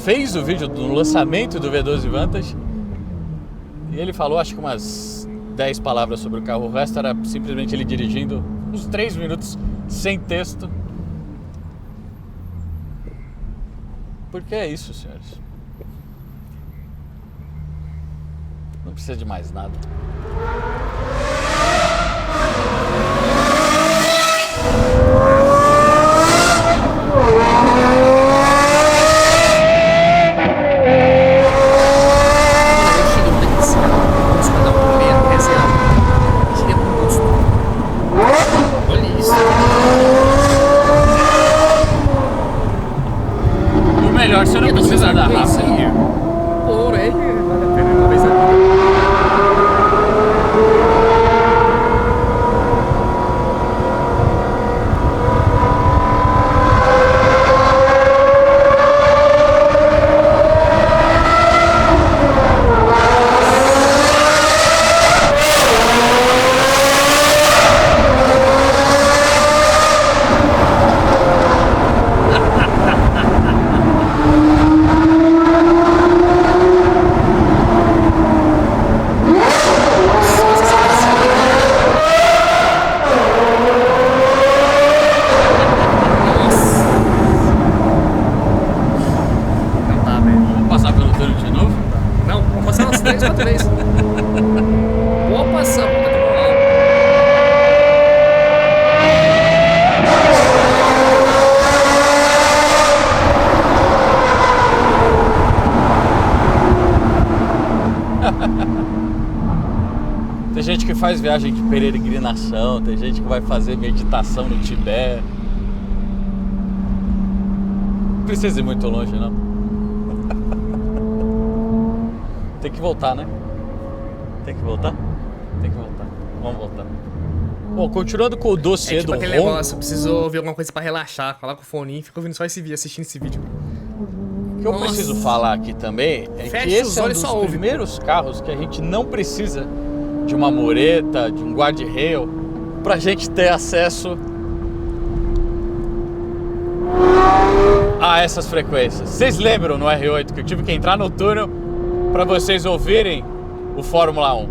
fez o vídeo do lançamento do V12 Vantage e ele falou acho que umas 10 palavras sobre o carro. O resto era simplesmente ele dirigindo uns 3 minutos sem texto. Porque é isso, senhores. Não precisa de mais nada. Olha isso. O melhor, você não precisa dar rápido. Por aí, vale a pena uma vez na vida. Tem gente que faz viagem de peregrinação, tem gente que vai fazer meditação no Tibete. Não precisa ir muito longe, não. Tem que voltar, né? Tem que voltar? Tem que voltar. Vamos voltar. Bom, continuando com o dossiê É tipo do aquele ronco. negócio, preciso ouvir alguma coisa pra relaxar, falar com o fone e fica ouvindo só esse vídeo, assistindo esse vídeo. O que eu Nossa. preciso falar aqui também é Fecha que os esse é um olhos e dos só ouve. primeiros carros que a gente não precisa de uma mureta, de um guarda-rail, pra gente ter acesso a essas frequências. Vocês lembram no R8 que eu tive que entrar no túnel pra vocês ouvirem o Fórmula 1?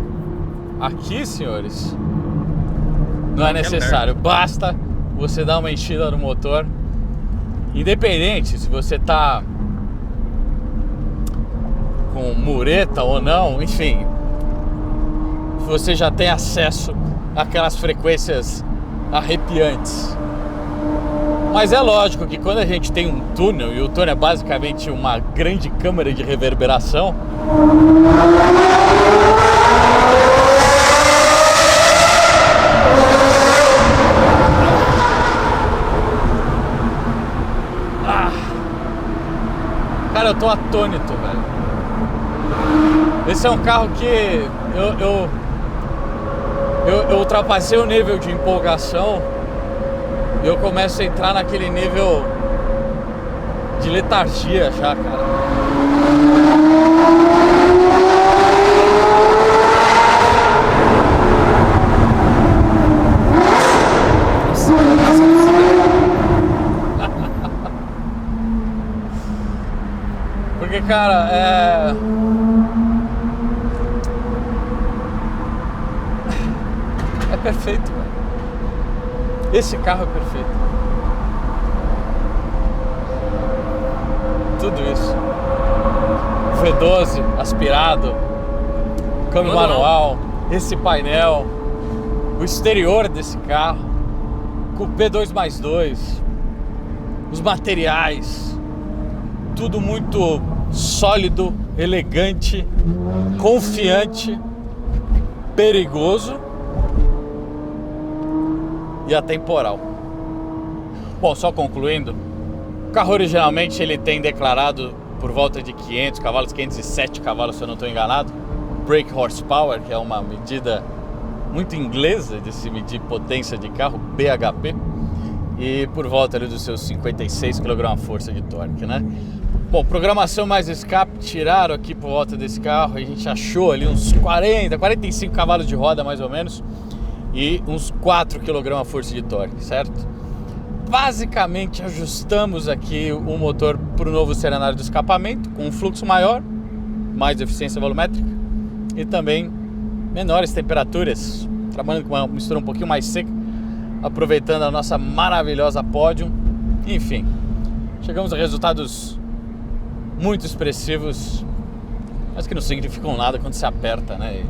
Aqui, senhores, não é necessário. Basta você dar uma enchida no motor. Independente se você tá com mureta ou não, enfim, você já tem acesso àquelas frequências arrepiantes. Mas é lógico que quando a gente tem um túnel, e o túnel é basicamente uma grande câmara de reverberação, cara, eu tô atônito, velho. Esse é um carro que eu ultrapassei o nível de empolgação e eu começo a entrar naquele nível de letargia já, cara. Porque, cara, é perfeito, velho. Esse carro é perfeito. tudo isso. V12 aspirado, câmbio manual, esse painel, o exterior desse carro, Coupé 2+2, os materiais, tudo muito sólido, elegante, confiante, perigoso e atemporal. Bom, só concluindo, o carro originalmente ele tem declarado por volta de 500 cavalos, 507 cavalos se eu não estou enganado, brake horsepower, que é uma medida muito inglesa de se medir potência de carro, BHP, e por volta ali dos seus 56 kgf de torque, né? Bom, programação mais escape, tiraram aqui por volta desse carro, a gente achou ali uns 45 cavalos de roda mais ou menos, e uns 4 kgf de torque, certo? Basicamente ajustamos aqui o motor para o novo cenário do escapamento, com um fluxo maior, mais eficiência volumétrica e também menores temperaturas, trabalhando com uma mistura um pouquinho mais seca, aproveitando a nossa maravilhosa Podium. Enfim, chegamos a resultados muito expressivos, mas que não significam nada quando se aperta, né?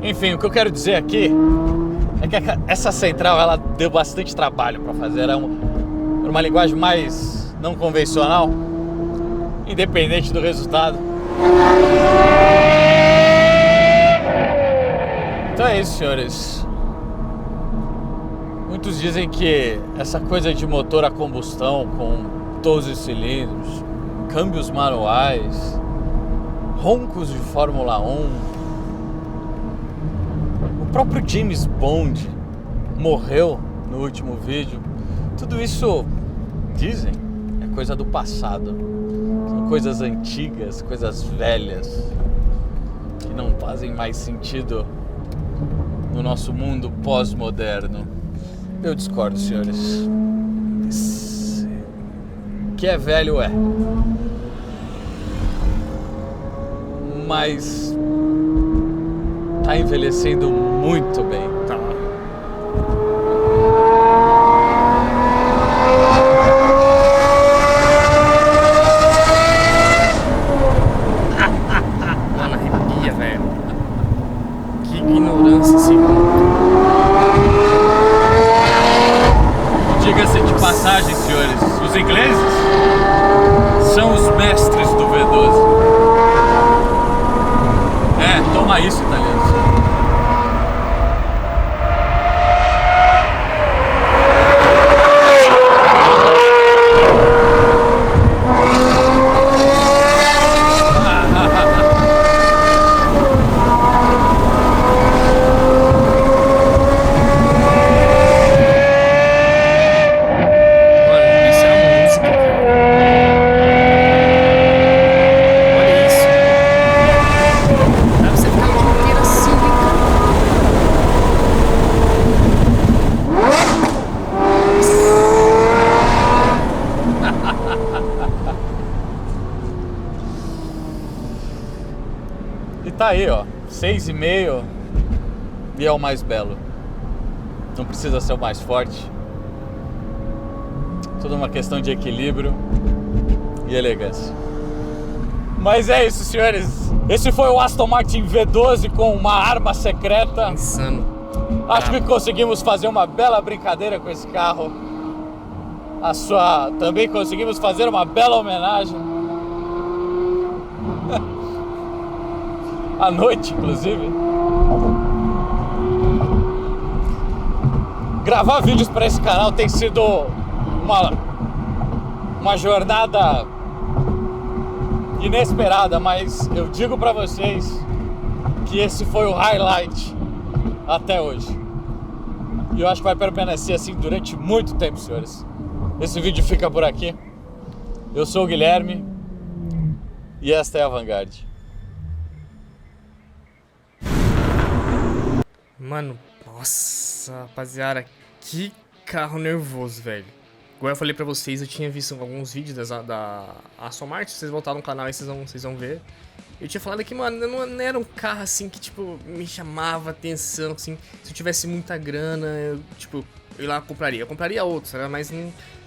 Enfim, o que eu quero dizer aqui é que essa central ela deu bastante trabalho para fazer, era uma linguagem mais não convencional, independente do resultado. Então é isso, senhores. Muitos dizem que essa coisa de motor a combustão com 12 cilindros, câmbios manuais, roncos de Fórmula 1, o próprio James Bond morreu no último vídeo. Tudo isso, dizem, é coisa do passado. São coisas antigas, coisas velhas, que não fazem mais sentido no nosso mundo pós-moderno. Eu discordo, senhores. Que é velho é. Mas tá envelhecendo muito bem. Tá. Mano, arrepia, velho. Que ignorância esse mundo. Diga-se de passagem, senhores, os ingleses são os mestres do V12. Toma isso, italianos. E tá aí, ó, 6,5 e é o mais belo. Não precisa ser o mais forte. Tudo uma questão de equilíbrio e elegância. Mas é isso, senhores. Esse foi o Aston Martin V12 com uma arma secreta. Insano. Acho que conseguimos fazer uma bela brincadeira com esse carro. Também conseguimos fazer uma bela homenagem. À noite, inclusive. Gravar vídeos para esse canal tem sido uma jornada inesperada, mas eu digo para vocês que esse foi o highlight até hoje. E eu acho que vai permanecer assim durante muito tempo, senhores. Esse vídeo fica por aqui. Eu sou o Guilherme e esta é a Vanguard. Mano, nossa, rapaziada, que carro nervoso, velho. Igual eu falei pra vocês, eu tinha visto alguns vídeos da Aston Martin, vocês voltaram no canal e vocês vão ver. Eu tinha falado que, mano, não era um carro assim que, tipo, me chamava atenção, assim. Se eu tivesse muita grana, eu ia lá compraria. Eu compraria outros, né? Mas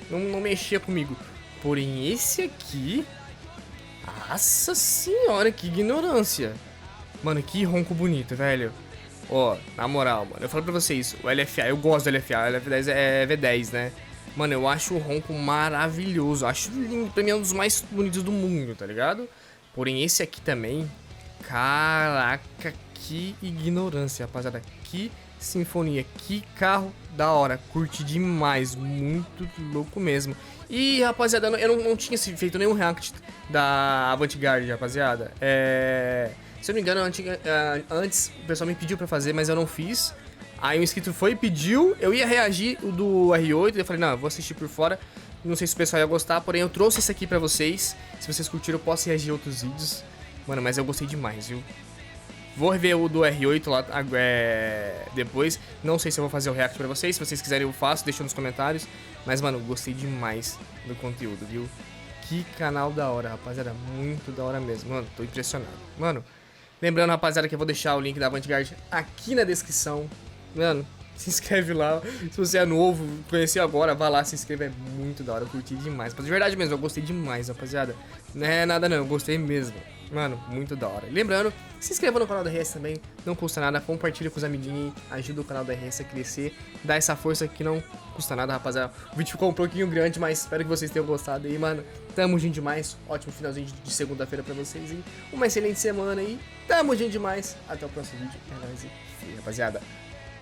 não mexia comigo. Porém, esse aqui... Nossa senhora, que ignorância. Mano, que ronco bonito, velho. Ó, na moral, mano, eu falo pra vocês, o LFA, eu gosto do LFA, o LF10 é V10, né? Mano, eu acho o ronco maravilhoso, acho lindo, pra mim é um dos mais bonitos do mundo, tá ligado? Porém, esse aqui também, caraca, que ignorância, rapaziada, que sinfonia, que carro da hora, curti demais, muito louco mesmo. E, rapaziada, eu não tinha feito nenhum react da Avantgarde, rapaziada, se eu não me engano, antes o pessoal me pediu pra fazer, mas eu não fiz. Aí um inscrito foi e pediu, eu ia reagir o do R8, eu falei, não, eu vou assistir por fora. Não sei se o pessoal ia gostar, porém eu trouxe esse aqui pra vocês. Se vocês curtiram, eu posso reagir a outros vídeos. Mano, mas eu gostei demais, viu? Vou rever o do R8 lá depois. Não sei se eu vou fazer o react pra vocês. Se vocês quiserem eu faço, deixa nos comentários. Mas, mano, gostei demais do conteúdo, viu? Que canal da hora, rapaziada. Muito da hora mesmo, mano, tô impressionado. Mano, lembrando, rapaziada, que eu vou deixar o link da Avantgarde aqui na descrição. Mano, se inscreve lá. Se você é novo, conheceu agora, vai lá, se inscreve. É muito da hora, eu curti demais. Mas de verdade mesmo, eu gostei demais, rapaziada. Não é nada não, eu gostei mesmo. Mano, muito da hora. E lembrando, se inscreva no canal da RS também, não custa nada. Compartilha com os amiguinhos, ajuda o canal da RS a crescer. Dá essa força que não custa nada, rapaziada. O vídeo ficou um pouquinho grande, mas espero que vocês tenham gostado aí, mano. Tamo junto demais. Ótimo finalzinho de segunda-feira pra vocês e uma excelente semana aí. Tamo junto demais. Até o próximo vídeo. É nóis e fui, rapaziada.